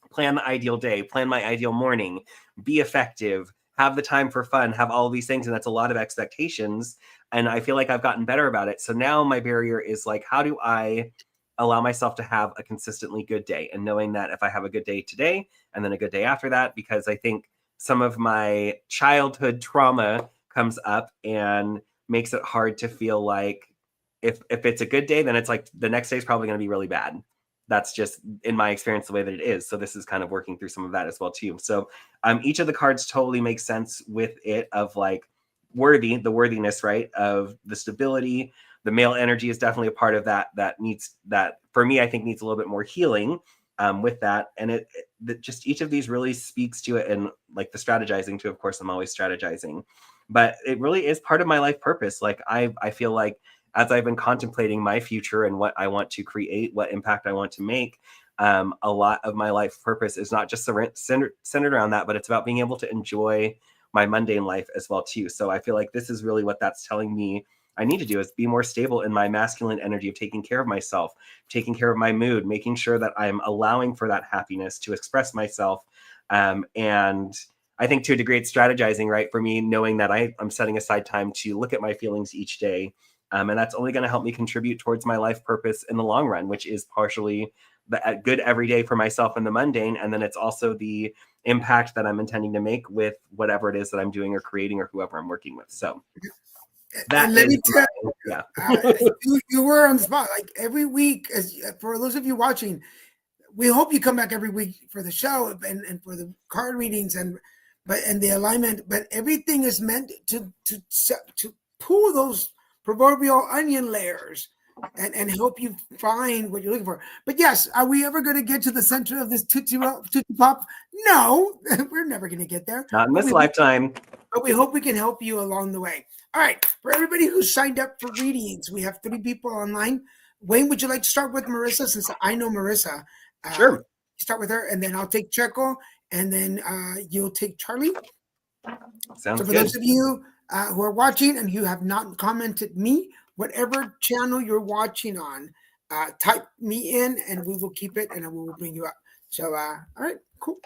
plan the ideal day, plan my ideal morning, be effective, have the time for fun, have all of these things. And that's a lot of expectations. And I feel like I've gotten better about it. So now my barrier is like, how do I allow myself to have a consistently good day? And knowing that if I have a good day today and then a good day after that, because I think some of my childhood trauma comes up and makes it hard to feel like if it's a good day, then it's like the next day is probably going to be really bad. That's just in my experience the way that it is. So this is kind of working through some of that as well too. So each of the cards totally makes sense with it of like the worthiness, right? Of the stability. The male energy is definitely a part of that for me, I think needs a little bit more healing with that. And just each of these really speaks to it, and like the strategizing too, of course, I'm always strategizing, but it really is part of my life purpose. Like I feel like as I've been contemplating my future and what I want to create, what impact I want to make, a lot of my life purpose is not just centered around that, but it's about being able to enjoy my mundane life as well too. So I feel like this is really what that's telling me I need to do, is be more stable in my masculine energy of taking care of myself, taking care of my mood, making sure that I'm allowing for that happiness to express myself. And I think to a degree it's strategizing, right? For me, knowing that I'm setting aside time to look at my feelings each day. And that's only going to help me contribute towards my life purpose in the long run, which is partially the good every day for myself in the mundane. And then it's also the impact that I'm intending to make with whatever it is that I'm doing or creating or whoever I'm working with. So that and let me tell you, you were on the spot. Like every week, for those of you watching, we hope you come back every week for the show and for the card readings and the alignment. But everything is meant to pull those proverbial onion layers and help you find what you're looking for. But yes, are we ever going to get to the center of this Tootsie Pop? No, we're never going to get there. Not in this lifetime. but we hope we can help you along the way. All right, for everybody who signed up for readings, we have 3 people online. Wayne, would you like to start with Marissa, since I know Marissa? Sure. Start with her, and then I'll take Checo, and then you'll take Charlie. Sounds so for good. those of you who are watching and you have not commented me, whatever channel you're watching on, type me in and we will keep it and we will bring you up. So, all right, cool.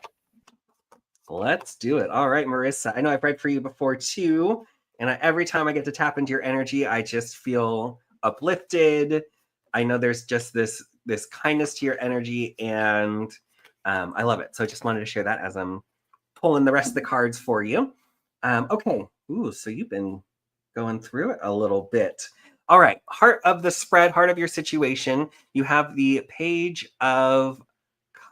Let's do it. All right, Marissa. I know I've read for you before too, and every time I get to tap into your energy, I just feel uplifted. I know there's just this kindness to your energy, and I love it. So I just wanted to share that as I'm pulling the rest of the cards for you. Okay. Ooh, so you've been going through it a little bit. All right. Heart of the spread, heart of your situation. You have the Page of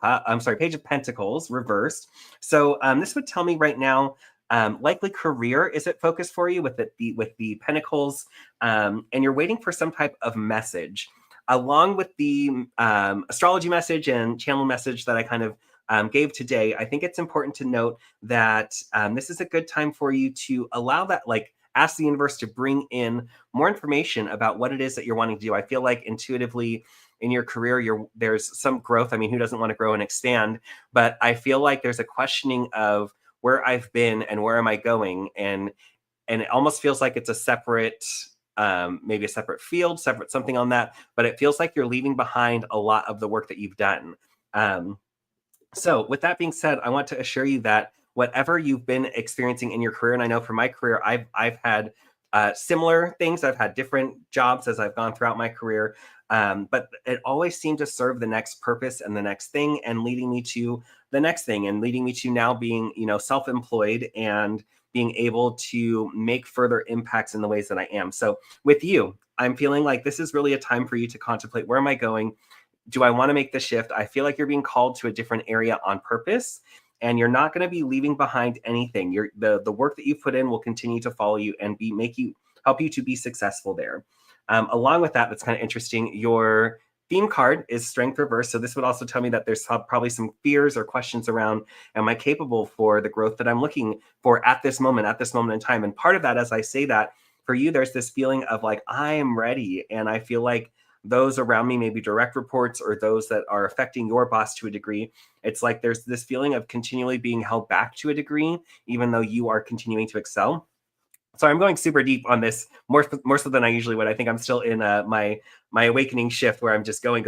Pentacles reversed. So this would tell me right now, likely career is at focus for you with the Pentacles, and you're waiting for some type of message. Along with the astrology message and channel message that I kind of gave today, I think it's important to note that this is a good time for you to allow that, ask the universe to bring in more information about what it is that you're wanting to do. I feel like intuitively in your career, there's some growth. I mean, who doesn't want to grow and expand? But I feel like there's a questioning of where I've been and where am I going? And it almost feels like it's a separate, maybe a separate field, separate something on that. But it feels like you're leaving behind a lot of the work that you've done. So with that being said, I want to assure you that whatever you've been experiencing in your career, and I know for my career, I've had similar things. I've had different jobs as I've gone throughout my career, but it always seemed to serve the next purpose and the next thing, and leading me to the next thing, and leading me to now being, self-employed and being able to make further impacts in the ways that I am. So with you, I'm feeling like this is really a time for you to contemplate, where am I going? Do I want to make the shift? I feel like you're being called to a different area on purpose, and you're not going to be leaving behind anything. The work that you've put in will continue to follow you and help you to be successful there. Along with that, that's kind of interesting. Your theme card is Strength Reverse. So this would also tell me that there's probably some fears or questions around, am I capable for the growth that I'm looking for at this moment in time? And part of that, as I say that, for you, there's this feeling of like, I am ready. And I feel like those around me, maybe direct reports or those that are affecting your boss to a degree, it's like there's this feeling of continually being held back to a degree, even though you are continuing to excel. So I'm going super deep on this, more so than I usually would. I think I'm still in my awakening shift where I'm just going.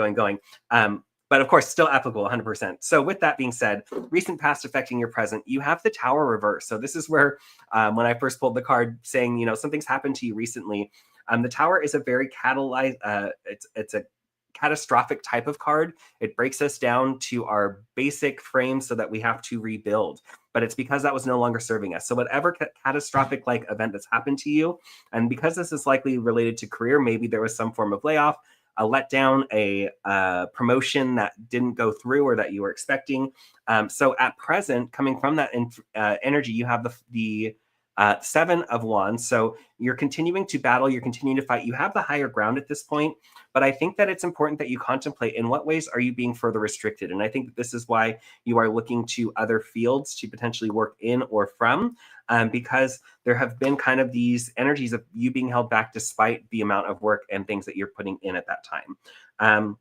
But of course, still applicable 100%. So with that being said, recent past affecting your present, you have the Tower reverse. So this is where when I first pulled the card saying, something's happened to you recently. The Tower is a very it's a catastrophic type of card. It breaks us down to our basic frame so that we have to rebuild. But it's because that was no longer serving us. So whatever catastrophic event that's happened to you, and because this is likely related to career, maybe there was some form of layoff, a letdown, a promotion that didn't go through or that you were expecting. So at present, coming from that energy, you have the 7 of Wands. So you're continuing to battle, you're continuing to fight. You have the higher ground at this point, but I think that it's important that you contemplate in what ways are you being further restricted. And I think that this is why you are looking to other fields to potentially work in or from, because there have been kind of these energies of you being held back despite the amount of work and things that you're putting in at that time.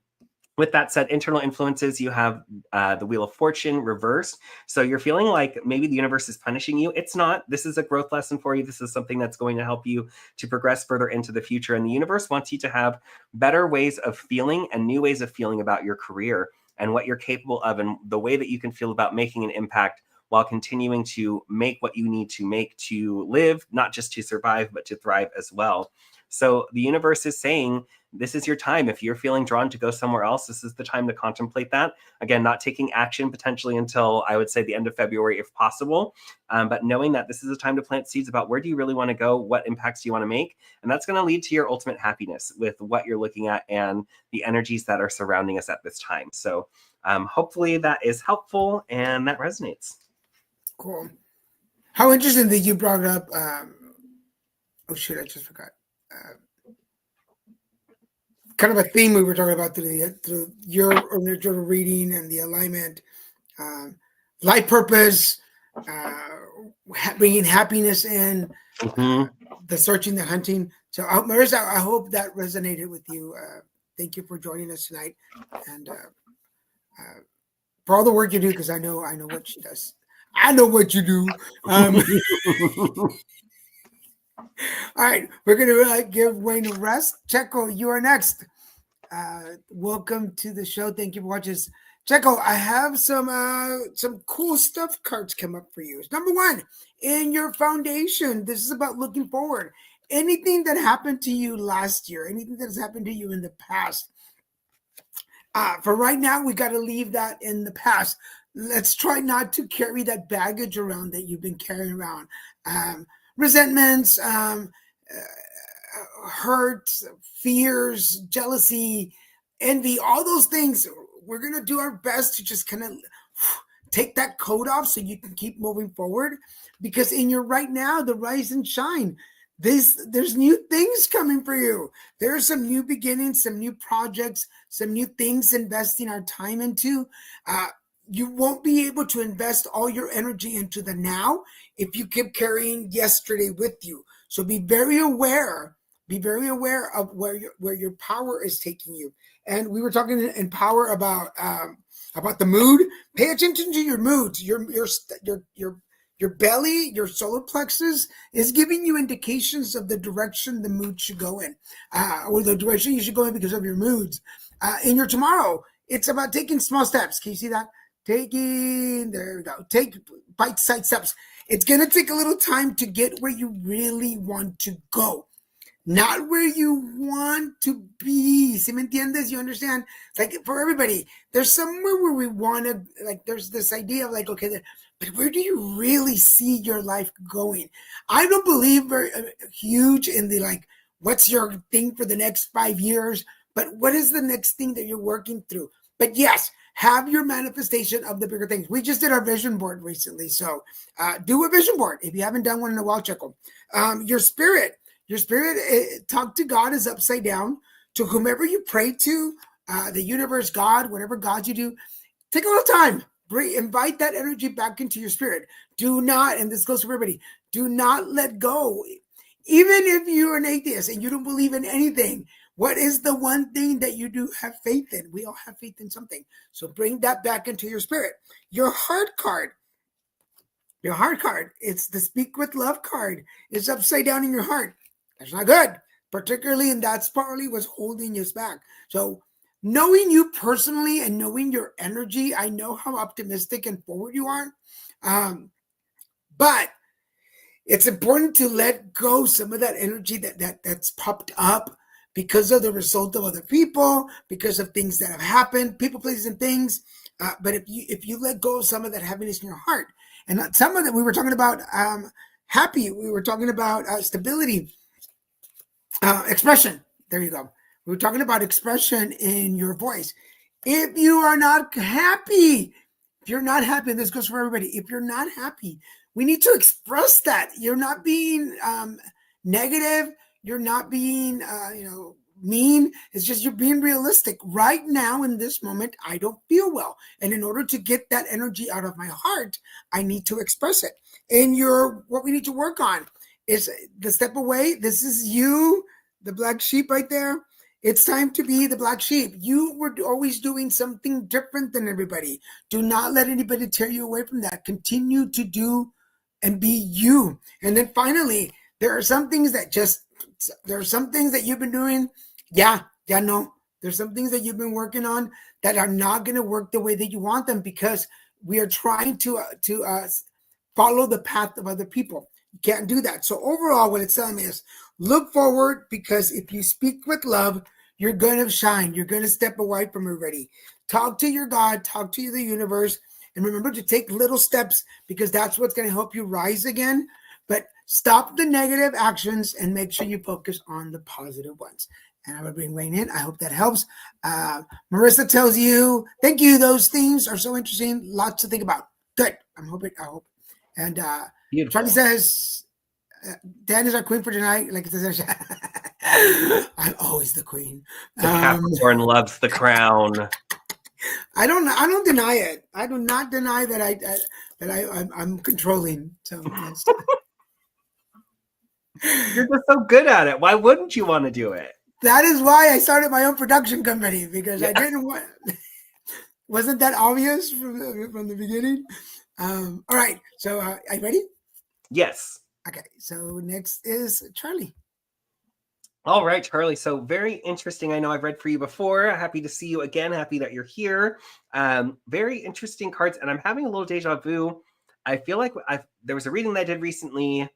With that said, internal influences, you have the Wheel of Fortune reversed. So you're feeling like maybe the universe is punishing you. It's not. This is a growth lesson for you. This is something that's going to help you to progress further into the future. And the universe wants you to have better ways of feeling and new ways of feeling about your career and what you're capable of and the way that you can feel about making an impact while continuing to make what you need to make to live, not just to survive, but to thrive as well. So the universe is saying, this is your time. If you're feeling drawn to go somewhere else, this is the time to contemplate that. Again, not taking action potentially until I would say the end of February, if possible. But knowing that this is a time to plant seeds about where do you really want to go? What impacts do you want to make? And that's going to lead to your ultimate happiness with what you're looking at and the energies that are surrounding us at this time. So hopefully that is helpful and that resonates. Cool. How interesting that you brought up. Oh shit, I just forgot. Kind of a theme we were talking about through your original reading and the alignment, life purpose, bringing happiness in, Mhm. the searching, the hunting. So, Marissa, I hope that resonated with you. Thank you for joining us tonight, and for all the work you do, because I know what she does. I know what you do. All right, we're gonna give Wayne a rest. Checo, you are next. Welcome to the show. Thank you for watching. Checo, I have some cool stuff cards come up for you. Number one, in your foundation, this is about looking forward. Anything that happened to you last year, anything that has happened to you in the past. For right now, we got to leave that in the past. Let's try not to carry that baggage around that you've been carrying around. Resentments, hurt, fears, jealousy, envy, all those things. We're going to do our best to just kind of take that coat off so you can keep moving forward. Because in your right now, the rise and shine, there's new things coming for you. There's some new beginnings, some new projects, some new things investing our time into. You won't be able to invest all your energy into the now if you keep carrying yesterday with you. So be very aware of where your power is taking you. And we were talking in power about the mood. Pay attention to your moods. Your belly, your solar plexus is giving you indications of the direction the mood should go in, or the direction you should go in because of your moods. In your tomorrow, it's about taking small steps. Can you see that? There we go. Take bite-sized steps. It's going to take a little time to get where you really want to go, not where you want to be. ¿Sí me entiendes? You understand? Like for everybody, there's somewhere where we want to, like, there's this idea of like, okay, but where do you really see your life going? I don't believe very huge in the like, what's your thing for the next 5 years? But what is the next thing that you're working through? But yes, have your manifestation of the bigger things. We just did our vision board recently. So do a vision board. If you haven't done one in a while, check them. Your spirit, talk to God is upside down. To whomever you pray to, the universe, God, whatever God you do, take a little time. Invite that energy back into your spirit. Do not, and this goes for everybody, do not let go. Even if you're an atheist and you don't believe in anything, what is the one thing that you do have faith in? We all have faith in something. So bring that back into your spirit. Your heart card, it's the Speak with Love card. It's upside down in your heart. That's not good, particularly, and that's partly what's holding you back. So knowing you personally and knowing your energy, I know how optimistic and forward you are. But it's important to let go some of that energy that's popped up because of the result of other people, because of things that have happened, people, places, and things. But if you let go of some of that heaviness in your heart, and some of that, we were talking about happy, we were talking about stability, expression. There you go. We were talking about expression in your voice. If you are not happy, this goes for everybody. If you're not happy, we need to express that. You're not being negative. You're not being, mean. It's just you're being realistic. Right now, in this moment, I don't feel well. And in order to get that energy out of my heart, I need to express it. And what we need to work on is the step away. This is you, the black sheep right there. It's time to be the black sheep. You were always doing something different than everybody. Do not let anybody tear you away from that. Continue to do and be you. And then finally, there are some things that you've been doing. No. There's some things that you've been working on that are not going to work the way that you want them because we are trying to follow the path of other people. You can't do that. So overall, what it's telling me is look forward, because if you speak with love, you're going to shine. You're going to step away from everybody. Talk to your God, talk to the universe, and remember to take little steps, because that's what's going to help you rise again. But stop the negative actions and make sure you focus on the positive ones. And I would bring Wayne in. I hope that helps. Marissa tells you, thank you. Those themes are so interesting. Lots to think about. Good. I hope. And Charlie says, Dan is our queen for tonight. Like it says, I'm always the queen. The Capricorn loves the crown. I don't deny it. I do not deny that I'm controlling. So yes. You're just so good at it. Why wouldn't you want to do it? That is why I started my own production company, because Yeah. I didn't want. Wasn't that obvious from the beginning? All right. So are you ready? Yes. Okay. So next is Charlie. All right, Charlie. So very interesting. I know I've read for you before. Happy to see you again. Happy that you're here. Very interesting cards, and I'm having a little deja vu. I feel like there was a reading that I did recently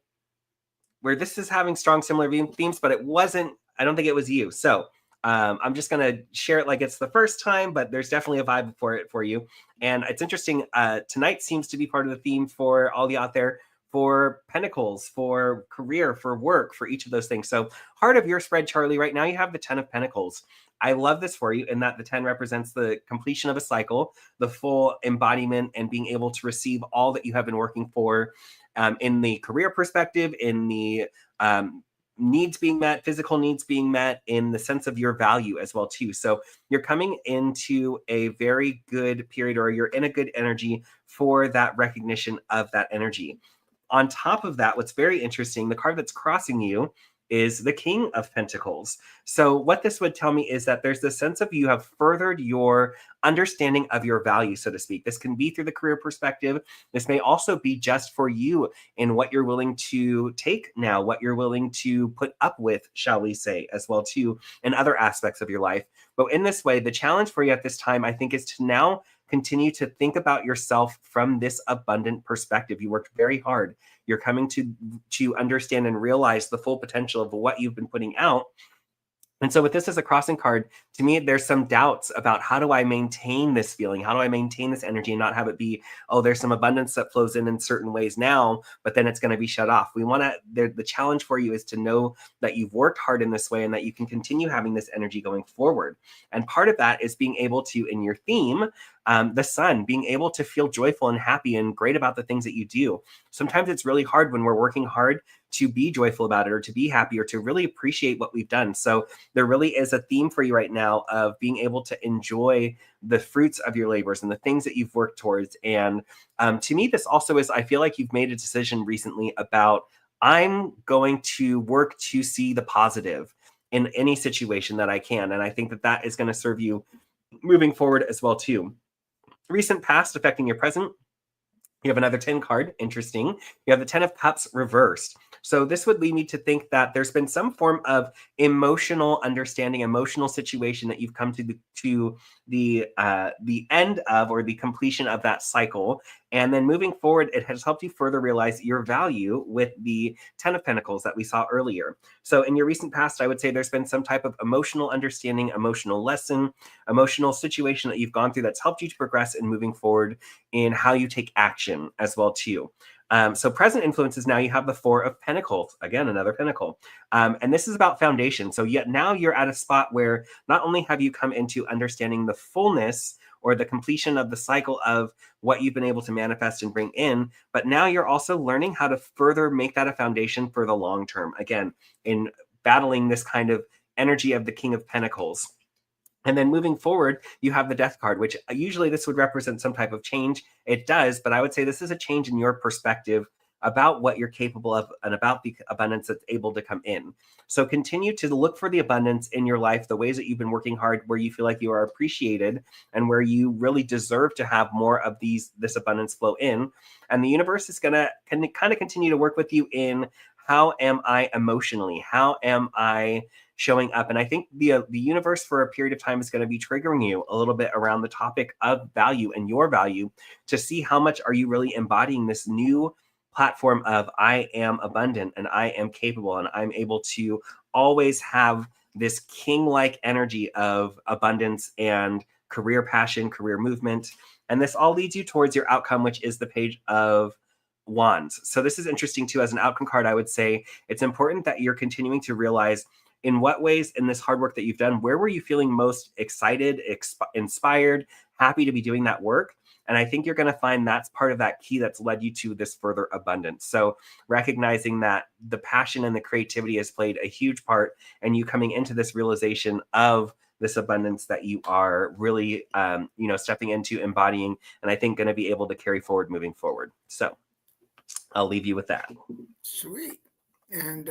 where this is having strong similar themes, but it wasn't. I don't think it was you. So I'm just gonna share it like it's the first time, but there's definitely a vibe for it for you. And it's interesting. Tonight seems to be part of the theme for all you out there, for Pentacles, for career, for work, for each of those things. So heart of your spread, Charlie, right now you have the 10 of Pentacles. I love this for you in that the 10 represents the completion of a cycle, the full embodiment, and being able to receive all that you have been working for in the career perspective, in the needs being met, physical needs being met, in the sense of your value as well too. So you're coming into a very good period, or you're in a good energy for that recognition of that energy. On top of that, what's very interesting, the card that's crossing you is the King of Pentacles. So what this would tell me is that there's this sense of you have furthered your understanding of your value, so to speak. This can be through the career perspective. This may also be just for you in what you're willing to take now, what you're willing to put up with, shall we say, as well too, in other aspects of your life. But in this way, the challenge for you at this time, I think, is to now continue to think about yourself from this abundant perspective. You worked very hard. You're coming to understand and realize the full potential of what you've been putting out. And so with this as a crossing card, to me, there's some doubts about how do I maintain this feeling? How do I maintain this energy and not have it be, oh, there's some abundance that flows in certain ways now, but then it's going to be shut off. We want to, the challenge for you is to know that you've worked hard in this way and that you can continue having this energy going forward. And part of that is being able to, in your theme, the sun, being able to feel joyful and happy and great about the things that you do. Sometimes it's really hard when we're working hard to be joyful about it, or to be happy, or to really appreciate what we've done. So there really is a theme for you right now of being able to enjoy the fruits of your labors and the things that you've worked towards. And to me, this also is, I feel like you've made a decision recently about, I'm going to work to see the positive in any situation that I can. And I think that that is going to serve you moving forward as well too. Recent past affecting your present. You have another 10 card. Interesting. You have the 10 of Cups reversed. So this would lead me to think that there's been some form of emotional understanding, emotional situation that you've come to the end of, or the completion of that cycle. And then moving forward, it has helped you further realize your value with the 10 of Pentacles that we saw earlier. So in your recent past, I would say there's been some type of emotional understanding, emotional lesson, emotional situation that you've gone through that's helped you to progress in moving forward in how you take action as well too. So present influences, now you have the 4 of Pentacles, again, another Pentacle. And this is about foundation. So yet now you're at a spot where not only have you come into understanding the fullness or the completion of the cycle of what you've been able to manifest and bring in, but now you're also learning how to further make that a foundation for the long term, again, in battling this kind of energy of the King of Pentacles. And then moving forward, you have the Death card, which usually this would represent some type of change. It does, but I would say this is a change in your perspective about what you're capable of and about the abundance that's able to come in. So continue to look for the abundance in your life, the ways that you've been working hard, where you feel like you are appreciated and where you really deserve to have more of this abundance flow in. And the universe is going to kind of continue to work with you in, how am I emotionally? How am I showing up? And I think the universe for a period of time is going to be triggering you a little bit around the topic of value and your value, to see how much are you really embodying this new platform of, I am abundant and I am capable and I'm able to always have this king-like energy of abundance and career passion, career movement. And this all leads you towards your outcome, which is the Page of Wands. So this is interesting too. As an outcome card, I would say it's important that you're continuing to realize in what ways in this hard work that you've done, where were you feeling most excited, inspired, happy to be doing that work? And I think you're going to find that's part of that key that's led you to this further abundance. So recognizing that the passion and the creativity has played a huge part, and you coming into this realization of this abundance that you are really, stepping into, embodying, and I think going to be able to carry forward moving forward. So I'll leave you with that. Sweet. And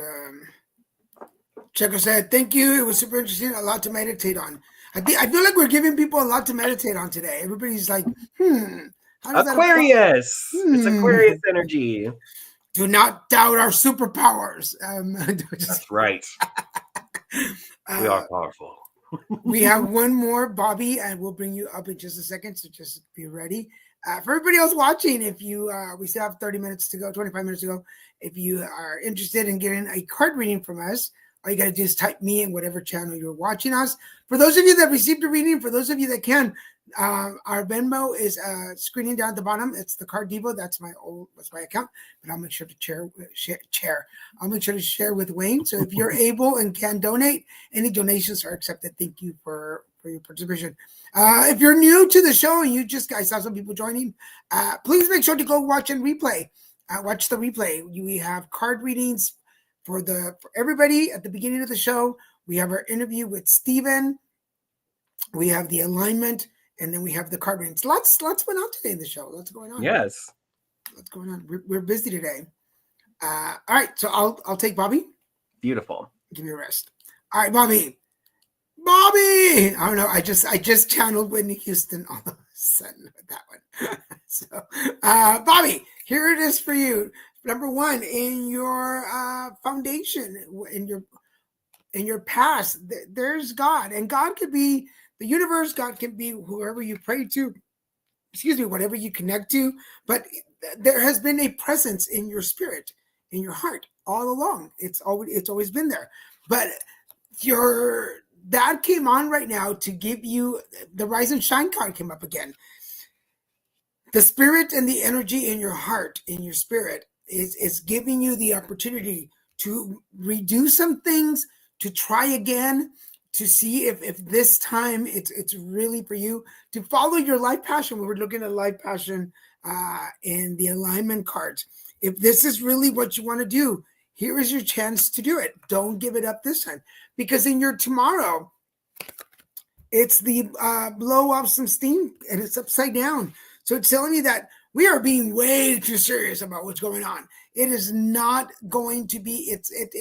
Checo said, thank you. It was super interesting. A lot to meditate on. I feel like we're giving people a lot to meditate on today. Everybody's like, how does Aquarius. It's Aquarius energy. Do not doubt our superpowers. That's right. We are powerful. We have one more, Bobby, and we'll bring you up in just a second. So just be ready. For everybody else watching, if you, we still have 30 minutes to go, 25 minutes to go. If you are interested in getting a card reading from us, all you got to do is type me in whatever channel you're watching us. For those of you that received a reading, for those of you that can, our Venmo is screening down at the bottom. It's the Card Devo. That's my account, but I'll make sure to share. I'll make sure to share with Wayne. So if you're able and can donate, any donations are accepted. Thank you for your participation. If you're new to the show and you just guys saw some people joining, please make sure to go watch and replay. Watch the replay. We have card readings for everybody at the beginning of the show. We have our interview with Steven. We have the alignment, and then we have the card readings. Lots went on today in the show. Lots going on. Yes. What's going on? We're busy today. All right, so I'll take Bobby. Beautiful. Give me a rest. All right, Bobby. I don't know. I just channeled Whitney Houston all of a sudden with that one. So, Bobby, here it is for you. Number one, in your foundation, in your past, there's God, and God could be the universe. God can be whoever you pray to. Whatever you connect to. But there has been a presence in your spirit, in your heart, all along. It's always been there. But that came on right now to give you the Rise and Shine card came up again. The spirit and the energy in your heart, in your spirit, is giving you the opportunity to redo some things, to try again, to see if this time it's really for you, to follow your life passion. We were looking at life passion in the alignment cards. If this is really what you want to do, here is your chance to do it. Don't give it up this time, because in your tomorrow, it's the blow off some steam, and it's upside down. So it's telling me that we are being way too serious about what's going on. It is not going to be,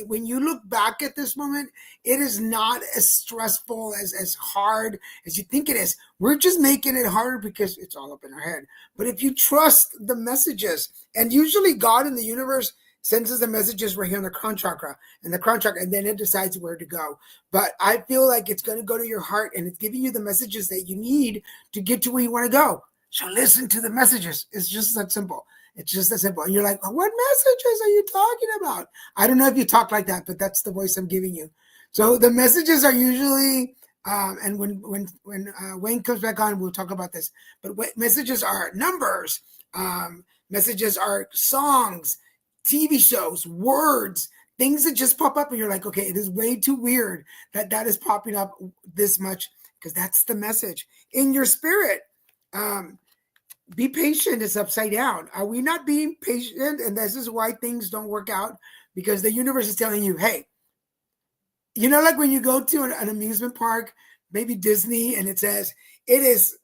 when you look back at this moment, it is not as stressful, as hard as you think it is. We're just making it harder because it's all up in our head. But if you trust the messages, and usually God in the universe sends us the messages right here in the crown chakra, and then it decides where to go. But I feel like it's going to go to your heart, and it's giving you the messages that you need to get to where you want to go. So listen to the messages. It's just that simple. It's just that simple. And you're like, what messages are you talking about? I don't know if you talk like that, but that's the voice I'm giving you. So the messages are usually, and when Wayne comes back on, we'll talk about this. But messages are numbers. Messages are songs, TV shows, words, things that just pop up, and you're like, okay, it is way too weird that is popping up this much, because that's the message in your spirit. Be patient. It's upside down. Are we not being patient? And this is why things don't work out, because the universe is telling you, hey, like when you go to an amusement park, maybe Disney, and it says it is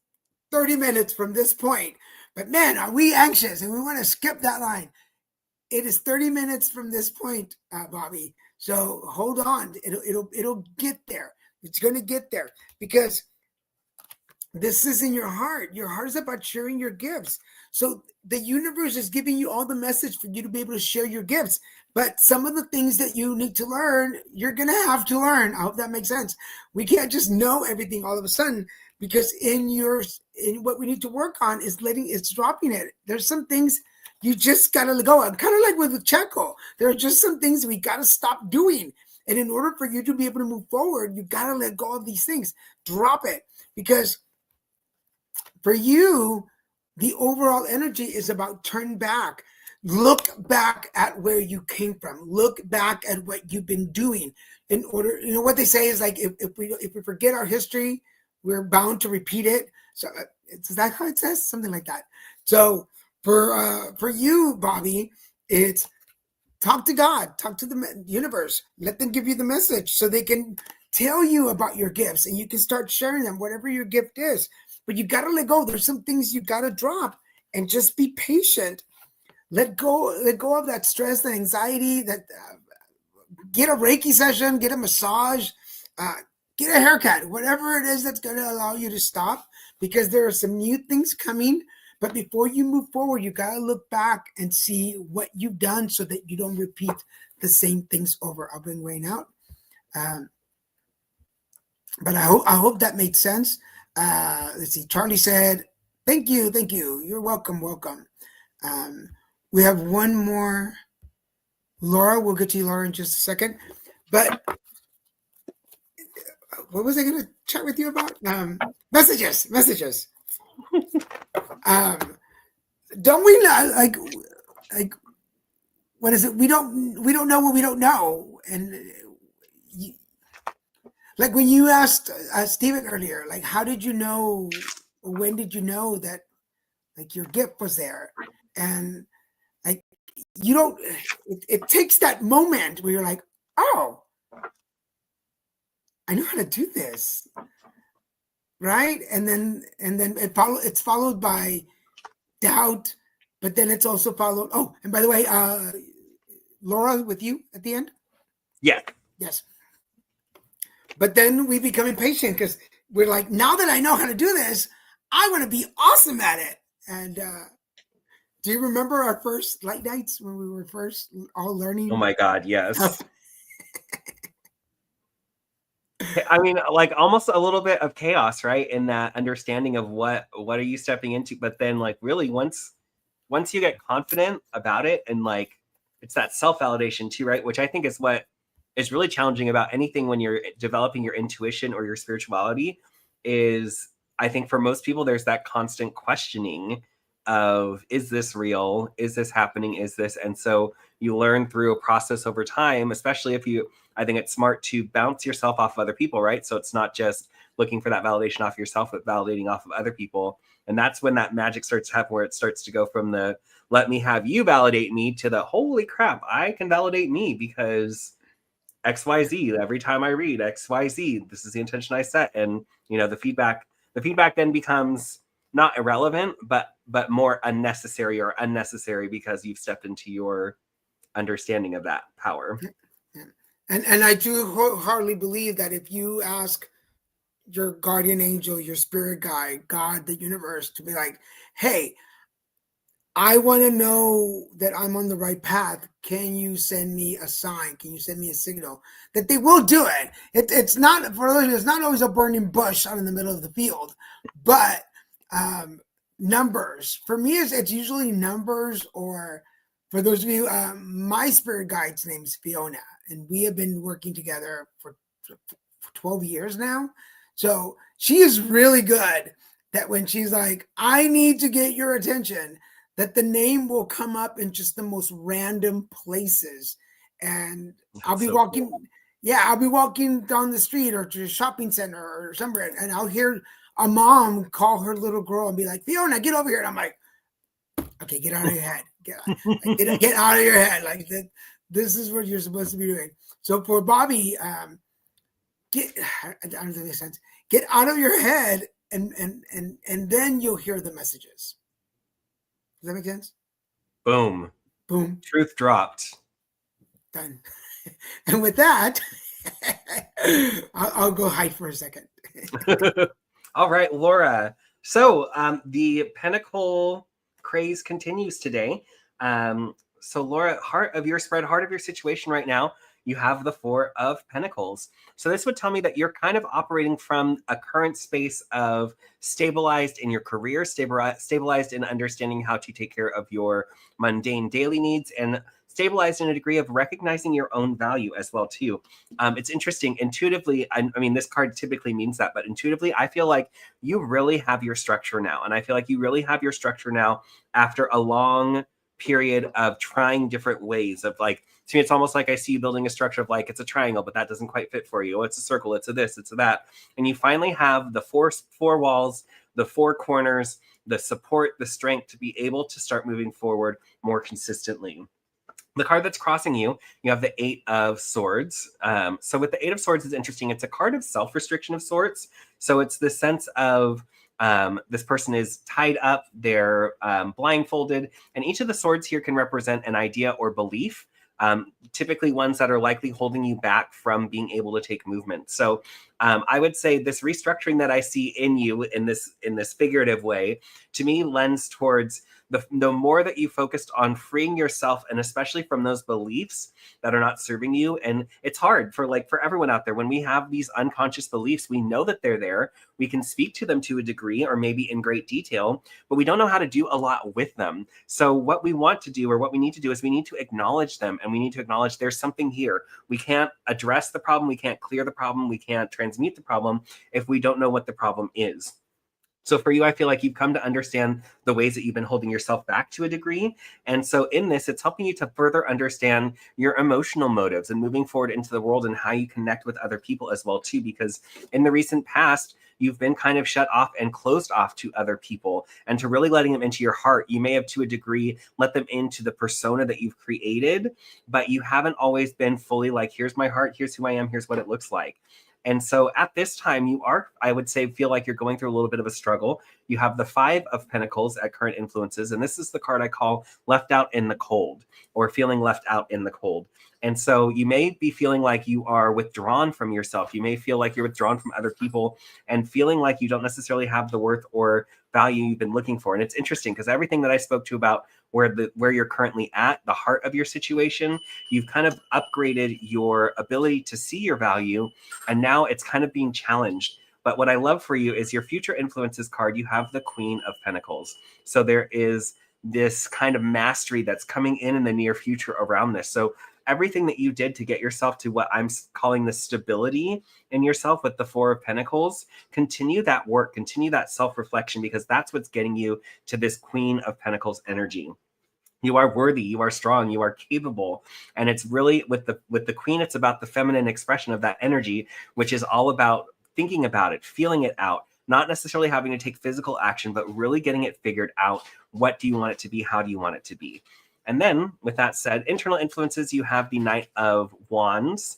30 minutes from this point, but man, are we anxious and we want to skip that line. It is 30 minutes from this point, Bobby. So hold on. It'll get there. It's going to get there, because this is in your heart. Your heart is about sharing your gifts. So the universe is giving you all the message for you to be able to share your gifts. But some of the things that you need to learn, you're going to have to learn. I hope that makes sense. We can't just know everything all of a sudden, because in what we need to work on is it's dropping it. There's some things you just got to let go of. Kind of like with Checo. There are just some things we got to stop doing. And in order for you to be able to move forward, you got to let go of these things. Drop it. Because for you, the overall energy is about turn back. Look back at where you came from. Look back at what you've been doing. In order, what they say is like, if we forget our history, we're bound to repeat it. So is that how it says? Something like that. So for you, Bobby, it's talk to God, talk to the universe. Let them give you the message so they can tell you about your gifts, and you can start sharing them, whatever your gift is. But you got to let go. There's some things you got to drop and just be patient. Let go of that stress, the anxiety, that get a Reiki session, get a massage, get a haircut, whatever it is that's going to allow you to stop, because there are some new things coming. But before you move forward, you got to look back and see what you've done so that you don't repeat the same things over. I'll bring Wayne out. But I hope that made sense. Let's see. Charlie said, thank you. You're welcome. We have one more. Laura, we'll get to you, Laura, in just a second. But what was I going to chat with you about? Messages. Don't we like what is it? We don't know what we don't know. And like when you asked Stephen earlier, like, how did you know, or when did you know that like your gift was there? And like, you don't, it takes that moment where you're like, oh, I know how to do this. Right. And then it's followed by doubt, but then it's also followed. Oh, and by the way, Laura, with you at the end? Yeah. Yes. But then we become impatient because we're like, now that I know how to do this, I want to be awesome at it. And do you remember our first light nights when we were first all learning? Oh my God, yes. I mean, like almost a little bit of chaos, right? In that understanding of what are you stepping into? But then like really once you get confident about it, and like it's that self-validation too, right? Which I think is what is really challenging about anything when you're developing your intuition or your spirituality, is I think for most people, there's that constant questioning of, is this real? Is this happening? Is this? And so you learn through a process over time, especially I think it's smart to bounce yourself off of other people, right? So it's not just looking for that validation off yourself, but validating off of other people. And that's when that magic starts to happen, where it starts to go from the, let me have you validate me, to the, holy crap, I can validate me because XYZ, every time I read XYZ, this is the intention I set. And, you know, the feedback then becomes not irrelevant, but more unnecessary because you've stepped into your understanding of that power. And I do wholeheartedly believe that if you ask your guardian angel, your spirit guide, God, the universe, to be like, hey, I want to know that I'm on the right path. Can you send me a sign? Can you send me a signal? That they will do it. It's not, for those, it's not always a burning bush out in the middle of the field, but numbers. For me, it's usually numbers, or for those of you, my spirit guide's name is Fiona, and we have been working together for 12 years now. So she is really good that when she's like, I need to get your attention, that the name will come up in just the most random places. And I'll be walking, cool. I'll be walking down the street or to a shopping center or somewhere, and I'll hear a mom call her little girl and be like, Fiona, get over here. And I'm like, okay, get out of your head. Get out of your head. Like, this is what you're supposed to be doing. So for Bobby, I don't know if that makes sense. Get out of your head, and then you'll hear the messages. Does that make sense? Boom. Truth dropped. Done. And with that, I'll go hide for a second. All right, Laura. So the Pentacle craze continues today. So Laura, heart of your situation right now, you have the Four of Pentacles. So this would tell me that you're kind of operating from a current space of stabilized in your career, stabilized in understanding how to take care of your mundane daily needs, and stabilized in a degree of recognizing your own value as well too. It's interesting. Intuitively, I mean, this card typically means that, but intuitively, I feel like you really have your structure now. And I feel like you really have your structure now after a long period of trying different ways of, like, to me, it's almost like I see you building a structure of, like, it's a triangle, but that doesn't quite fit for you. Oh, it's a circle, it's a this, it's a that. And you finally have the four walls, the four corners, the support, the strength to be able to start moving forward more consistently. The card that's crossing you, you have the Eight of Swords. So with the Eight of Swords is interesting. It's a card of self-restriction of sorts. So it's the sense of this person is tied up, they're blindfolded, and each of the swords here can represent an idea or belief, typically ones that are likely holding you back from being able to take movement. So I would say this restructuring that I see in you in this figurative way, to me, lends towards the more that you focused on freeing yourself, and especially from those beliefs that are not serving you. And it's hard for everyone out there, when we have these unconscious beliefs, we know that they're there, we can speak to them to a degree or maybe in great detail, but we don't know how to do a lot with them. So what we want to do, or what we need to do, is we need to acknowledge them, and we need to acknowledge there's something here. We can't address the problem, we can't clear the problem, we can't transmute the problem if we don't know what the problem is. So for you, I feel like you've come to understand the ways that you've been holding yourself back to a degree. And so in this, it's helping you to further understand your emotional motives and moving forward into the world, and how you connect with other people as well too, because in the recent past, you've been kind of shut off and closed off to other people, and to really letting them into your heart. You may have, to a degree, let them into the persona that you've created, but you haven't always been fully like, here's my heart, here's who I am, here's what it looks like. And so at this time, you are, I would say, feel like you're going through a little bit of a struggle. You have the Five of Pentacles at current influences. And this is the card I call left out in the cold, or feeling left out in the cold. And so you may be feeling like you are withdrawn from yourself. You may feel like you're withdrawn from other people, and feeling like you don't necessarily have the worth or value you've been looking for. And it's interesting, because everything that I spoke to about where you're currently at, the heart of your situation, you've kind of upgraded your ability to see your value, and now it's kind of being challenged. But what I love for you is your future influences card. You have the Queen of Pentacles. So there is this kind of mastery that's coming in the near future around this. So everything that you did to get yourself to what I'm calling the stability in yourself with the Four of Pentacles, continue that work, continue that self-reflection, because that's what's getting you to this Queen of Pentacles energy. You are worthy, you are strong, you are capable. And it's really with the Queen, it's about the feminine expression of that energy, which is all about thinking about it, feeling it out, not necessarily having to take physical action, but really getting it figured out. What do you want it to be? How do you want it to be? And then with that said, internal influences, you have the Knight of Wands.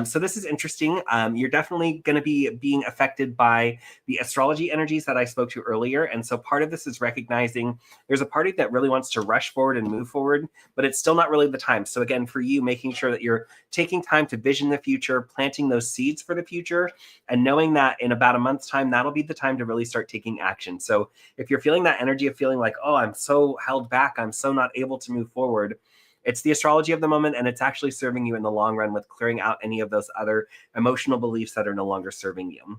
So this is interesting. You're definitely going to be being affected by the astrology energies that I spoke to earlier. And so part of this is recognizing there's a party that really wants to rush forward and move forward, but it's still not really the time. So again, for you, making sure that you're taking time to vision the future, planting those seeds for the future, and knowing that in about a month's time, that'll be the time to really start taking action. So if you're feeling that energy of feeling like, oh, I'm so held back, I'm so not able to move forward, it's the astrology of the moment, and it's actually serving you in the long run with clearing out any of those other emotional beliefs that are no longer serving you.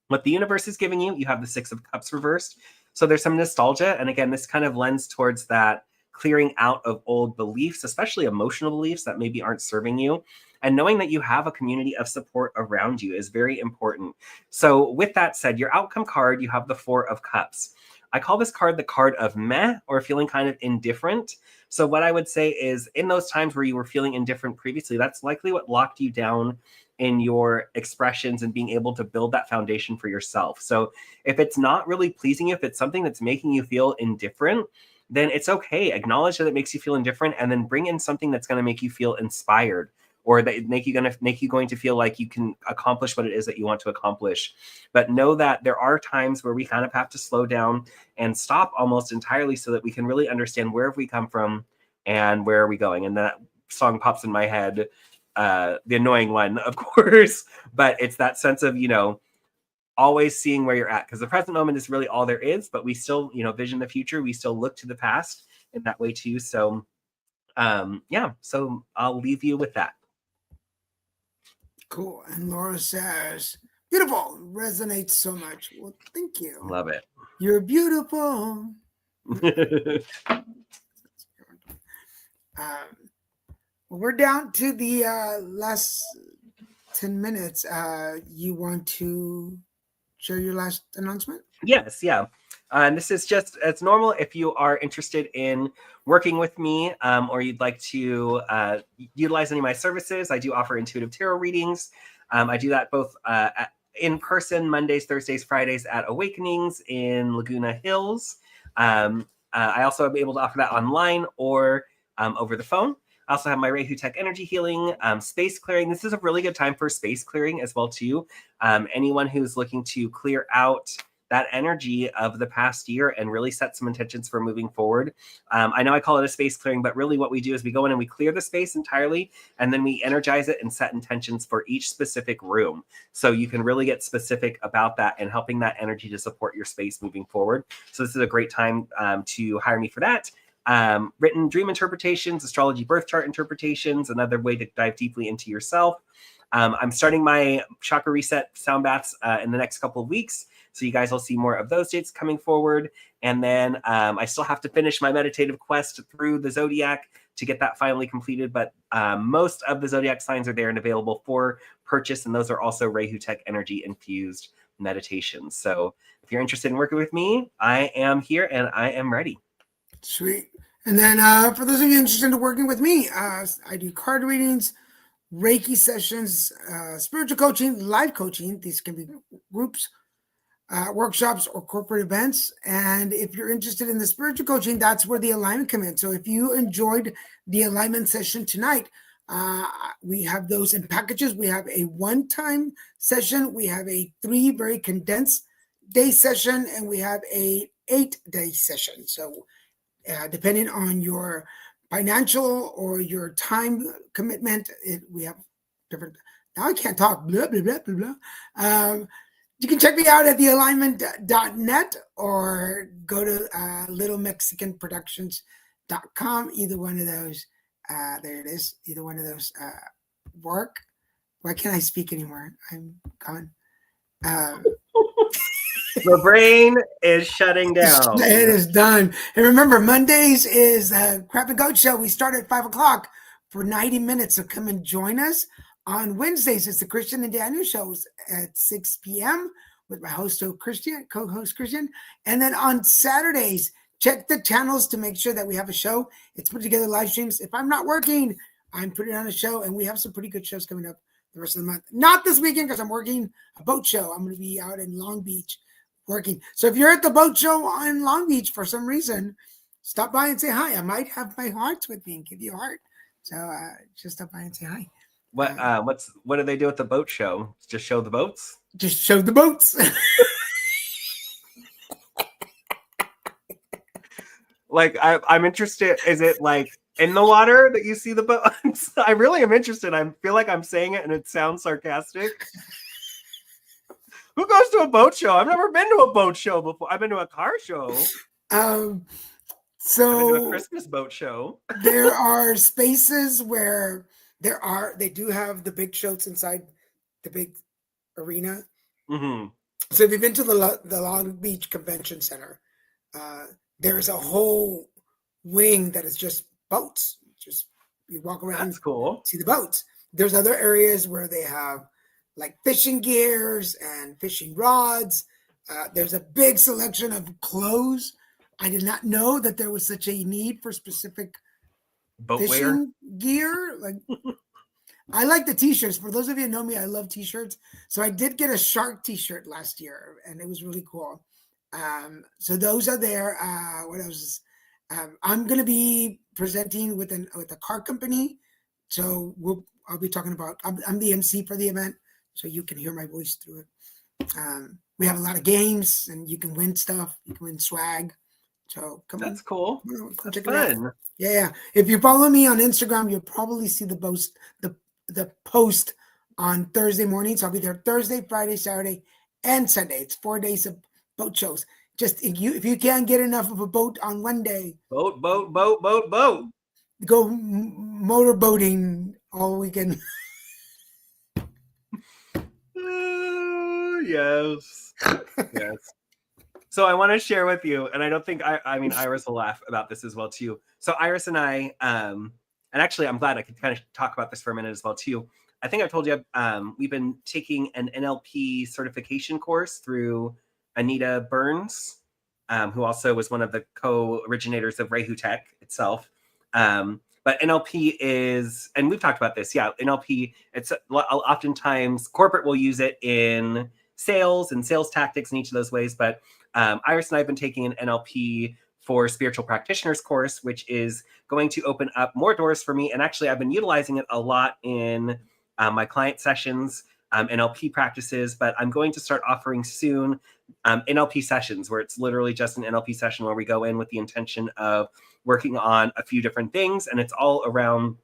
What the universe is giving you, you have the Six of Cups reversed. So there's some nostalgia. And again, this kind of lends towards that clearing out of old beliefs, especially emotional beliefs that maybe aren't serving you. And knowing that you have a community of support around you is very important. So with that said, your outcome card, you have the Four of Cups. I call this card the card of meh, or feeling kind of indifferent. So what I would say is, in those times where you were feeling indifferent previously, that's likely what locked you down in your expressions and being able to build that foundation for yourself. So if it's not really pleasing you, if it's something that's making you feel indifferent, then it's okay. Acknowledge that it makes you feel indifferent, and then bring in something that's going to make you feel inspired, or that make you going to feel like you can accomplish what it is that you want to accomplish. But know that there are times where we kind of have to slow down and stop almost entirely, so that we can really understand where have we come from and where are we going. And that song pops in my head, the annoying one, of course, but it's that sense of, always seeing where you're at, because the present moment is really all there is, but we still, vision the future. We still look to the past in that way too. So so I'll leave you with that. Cool. And Laura says, beautiful, resonates so much. Well, thank you. Love it. You're beautiful. We're down to the last 10 minutes. You want to share your last announcement? Yes, yeah. And this is just as normal. If you are interested in working with me, or you'd like to utilize any of my services, I do offer intuitive tarot readings. I do that both in person, Mondays, Thursdays, Fridays at Awakenings in Laguna Hills. I also am able to offer that online or over the phone. I also have my Rehu Tech Energy Healing, Space Clearing. This is a really good time for space clearing as well, too. Anyone who's looking to clear out that energy of the past year and really set some intentions for moving forward. I know I call it a space clearing, but really what we do is we go in and we clear the space entirely, and then we energize it and set intentions for each specific room. So you can really get specific about that and helping that energy to support your space moving forward. So this is a great time to hire me for that. Written dream interpretations, astrology birth chart interpretations, another way to dive deeply into yourself. I'm starting my chakra reset sound baths in the next couple of weeks. So you guys will see more of those dates coming forward. And then I still have to finish my meditative quest through the Zodiac to get that finally completed. But most of the Zodiac signs are there and available for purchase. And those are also Rehu Tech Energy infused meditations. So if you're interested in working with me, I am here and I am ready. Sweet. And then for those of you interested in working with me, I do card readings, Reiki sessions, spiritual coaching, live coaching. These can be groups, workshops, or corporate events. And if you're interested in the spiritual coaching, that's where the alignment comes in. So if you enjoyed the alignment session tonight, we have those in packages. We have a one-time session. We have a 3 very condensed day session, and we have a 8-day session. So depending on your financial or your time commitment, we have different. Now I can't talk. Blah, blah, blah, blah, blah. You can check me out at thealignment.net or go to littlemexicanproductions.com. Either one of those, there it is. Either one of those work. Why can't I speak anymore? I'm gone. The brain is shutting down. It is done. And remember, Mondays is Crap and Goat Show. We start at 5 o'clock for 90 minutes. So come and join us. On Wednesdays, it's the Christian and Daniel shows at 6 p.m. with my host, co-host Christian. And then on Saturdays, check the channels to make sure that we have a show. It's put together live streams. If I'm not working, I'm putting on a show. And we have some pretty good shows coming up the rest of the month. Not this weekend because I'm working a boat show. I'm going to be out in Long Beach working. So if you're at the boat show in Long Beach for some reason, stop by and say hi. I might have my hearts with me and give you a heart. So just stop by and say hi. What do they do at the boat show? Just show the boats? Just show the boats. Like I'm interested. Is it like in the water that you see the boats? I really am interested. I feel like I'm saying it and it sounds sarcastic. Who goes to a boat show? I've never been to a boat show before. I've been to a car show. So I've been to a Christmas boat show. There are spaces where they do have the big shows inside the big arena. Mm-hmm. So if you've been to the Long Beach Convention Center, there's a whole wing that is just boats. Just you walk around. That's cool. See the boats. There's other areas where they have like fishing gears and fishing rods. There's a big selection of clothes. I did not know that there was such a need for specific fishing gear. Like I like the t-shirts. For those of you who know me, I love t-shirts. So I did get a shark t-shirt last year and it was really cool. So those are there. What else? I'm going to be presenting with a car company. So I'll be talking about, I'm the MC for the event. So you can hear my voice through it. We have a lot of games and you can win stuff. You can win swag. So come on. That's cool. That's check fun. It out. Yeah. If you follow me on Instagram, you'll probably see the post on Thursday morning. So I'll be there Thursday, Friday, Saturday, and Sunday. It's 4 days of boat shows. Just if you can't get enough of a boat on one day. Boat. Go motorboating all weekend. Yes. So I want to share with you, and I don't think I mean Iris will laugh about this as well too. So Iris and I, and actually I'm glad I could kind of talk about this for a minute as well too. I think I've told you we've been taking an NLP certification course through Anita Burns, who also was one of the co-originators of Rehu Tech itself. But NLP is, and we've talked about this, NLP, it's oftentimes corporate will use it in sales and sales tactics in each of those ways. But Iris and I have been taking an NLP for Spiritual Practitioners course, which is going to open up more doors for me. And actually, I've been utilizing it a lot in my client sessions, NLP practices, but I'm going to start offering soon NLP sessions, where it's literally just an NLP session where we go in with the intention of working on a few different things. And it's all around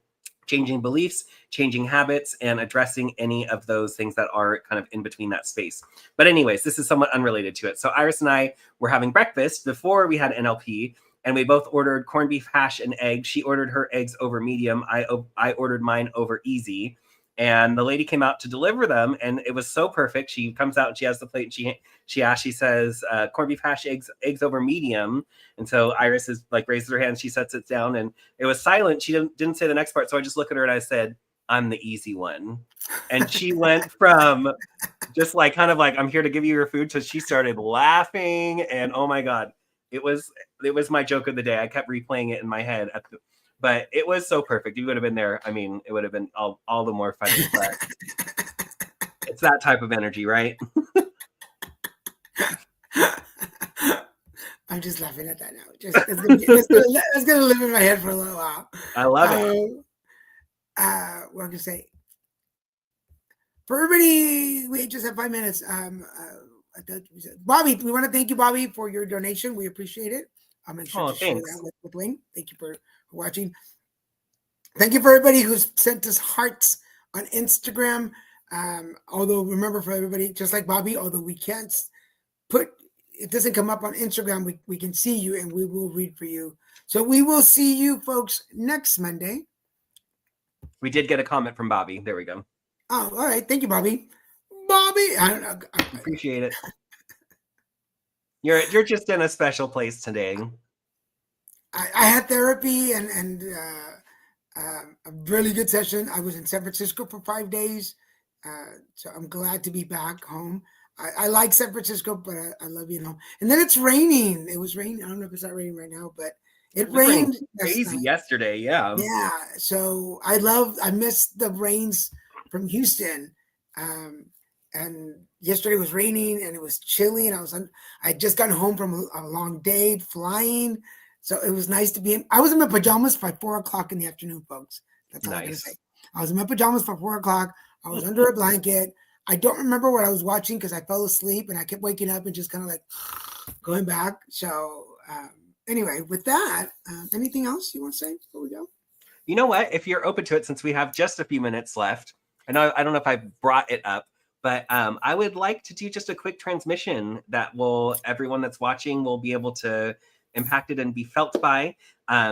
changing beliefs, changing habits, and addressing any of those things that are kind of in between that space. But anyways, this is somewhat unrelated to it. So Iris and I were having breakfast before we had NLP, and we both ordered corned beef hash and eggs. She ordered her eggs over medium. I ordered mine over easy. And the lady came out to deliver them, and it was so perfect. She comes out and she has the plate, and she says, corned beef hash, eggs over medium. And so Iris is like, raises her hand, she sets it down, and it was silent. She didn't say the next part. So I just look at her and I said, I'm the easy one. And she went from just like, kind of like, I'm here to give you your food, to she started laughing. And oh my God, it was my joke of the day. I kept replaying it in my head but it was so perfect. You would have been there. I mean, it would have been all the more funny. But it's that type of energy, right? I'm just laughing at that now. It's gonna live in my head for a little while. I love it. What I'm gonna say. For everybody, we just have 5 minutes. Bobby, we want to thank you, Bobby, for your donation. We appreciate it. I'll make sure to share that with Wayne. Thank you for watching. Thank you for everybody who's sent us hearts on Instagram. Although remember, for everybody, just like Bobby, although we can't it doesn't come up on Instagram, we can see you and we will read for you. So we will see you folks next Monday. We did get a comment from Bobby. There we go. Oh, all right. Thank you, Bobby. Bobby, I appreciate it. You're just in a special place today. I had therapy and a really good session. I was in San Francisco for 5 days, so I'm glad to be back home. I like San Francisco, but I love being home. And then it's raining. It was raining. I don't know if it's not raining right now, but it rained crazy yesterday. Yeah. Yeah. So I miss the rains from Houston. And yesterday was raining and it was chilly, and I just gotten home from a long day flying. So it was nice to be I was in my pajamas by 4 o'clock in the afternoon, folks. That's all I'm gonna say. I was in my pajamas by 4 o'clock. I was under a blanket. I don't remember what I was watching because I fell asleep and I kept waking up and just kind of like going back. So anyway, with that, anything else you want to say before we go? You know what? If you're open to it, since we have just a few minutes left, I don't know if I brought it up, but I would like to do just a quick transmission that everyone that's watching will be able to impact it and be felt by.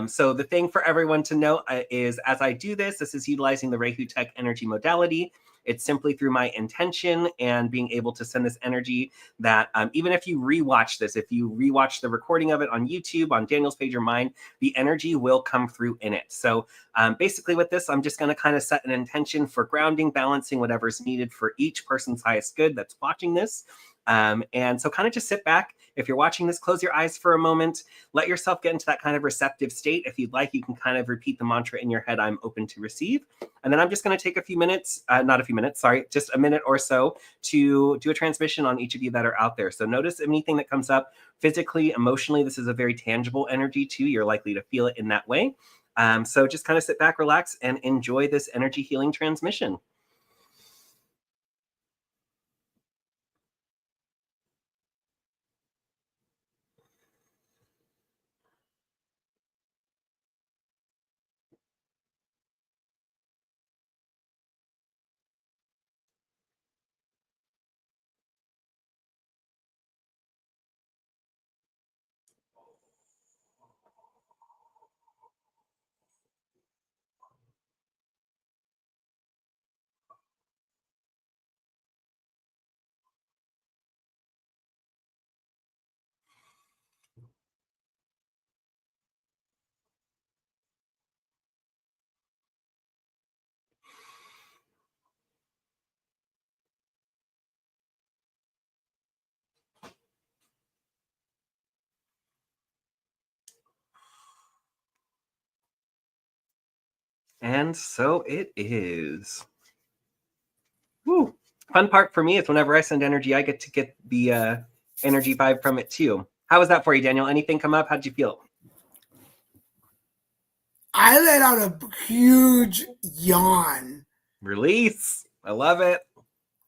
So the thing for everyone to know is, as I do this is utilizing the Rehu Tech energy modality. It's simply through my intention and being able to send this energy that even if you rewatch the recording of it on YouTube, on Daniel's page or mine, the energy will come through in it. So basically with this, I'm just going to kind of set an intention for grounding, balancing whatever's needed for each person's highest good that's watching this. And so kind of just sit back. If you're watching this, close your eyes for a moment, let yourself get into that kind of receptive state. If you'd like, you can kind of repeat the mantra in your head, I'm open to receive. And then I'm just going to take just a minute or so to do a transmission on each of you that are out there. So notice anything that comes up physically, emotionally. This is a very tangible energy too. You're likely to feel it in that way. So just kind of sit back, relax, and enjoy this energy healing transmission. And so it is. Woo. Fun part for me is whenever I send energy, I get to get the energy vibe from it too. How was that for you, Daniel? Anything come up? How'd you feel? I let out a huge yawn. Release. I love it.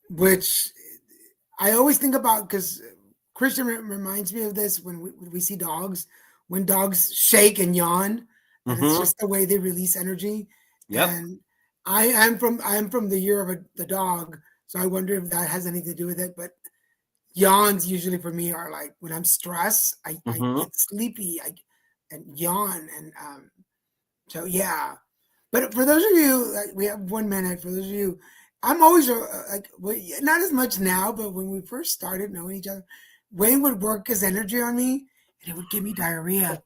Which I always think about, because Christian reminds me of this when we see dogs. When dogs shake and yawn, and it's just the way they release energy. Yep. And I am from the year of the dog, so I wonder if that has anything to do with it. But yawns usually for me are like when I'm stressed, I get sleepy, and yawn, and so yeah. But for those of you, like, we have 1 minute. For those of you, I'm always not as much now, but when we first started knowing each other, Wayne would work his energy on me, and it would give me diarrhea.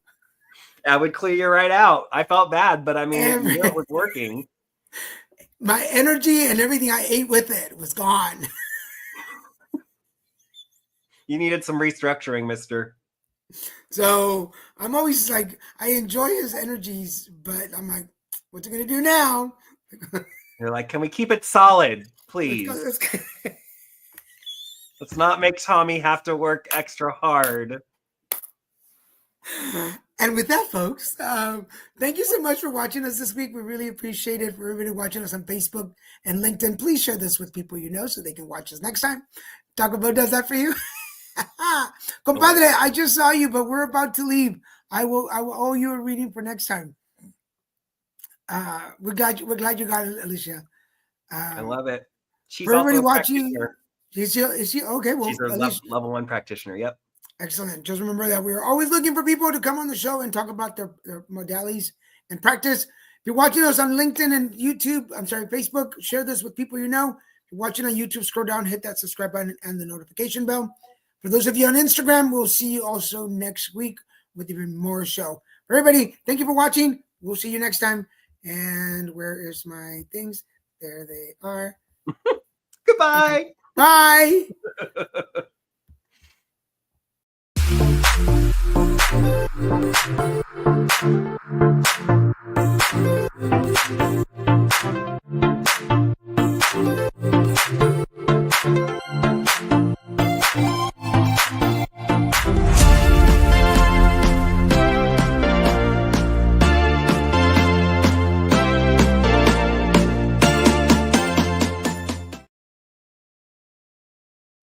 I would clear you right out. I felt bad, but I mean, it was working. My energy and everything I ate with it was gone. You needed some restructuring, mister. So I'm always like, I enjoy his energies, but I'm like, what's it going to do now? You're like, can we keep it solid, please? Let's not make Tommy have to work extra hard. And with that, folks, thank you so much for watching us this week. We really appreciate it. For everybody watching us on Facebook and LinkedIn, please share this with people you know so they can watch us next time. Taco Bell does that for you. Compadre, I just saw you, but we're about to leave. I will owe you a reading for next time. We're glad you got it, Alicia. I love it. She's for everybody also a watching. practitioner. Is she okay? Well, she's a level 1 practitioner. Yep. Excellent. Just remember that we're always looking for people to come on the show and talk about their modalities and practice. If you're watching us on LinkedIn and Facebook, share this with people you know. If you're watching on YouTube, scroll down, hit that subscribe button and the notification bell. For those of you on Instagram, we'll see you also next week with even more show. For everybody, thank you for watching. We'll see you next time. And where is my things? There they are. Goodbye. Bye.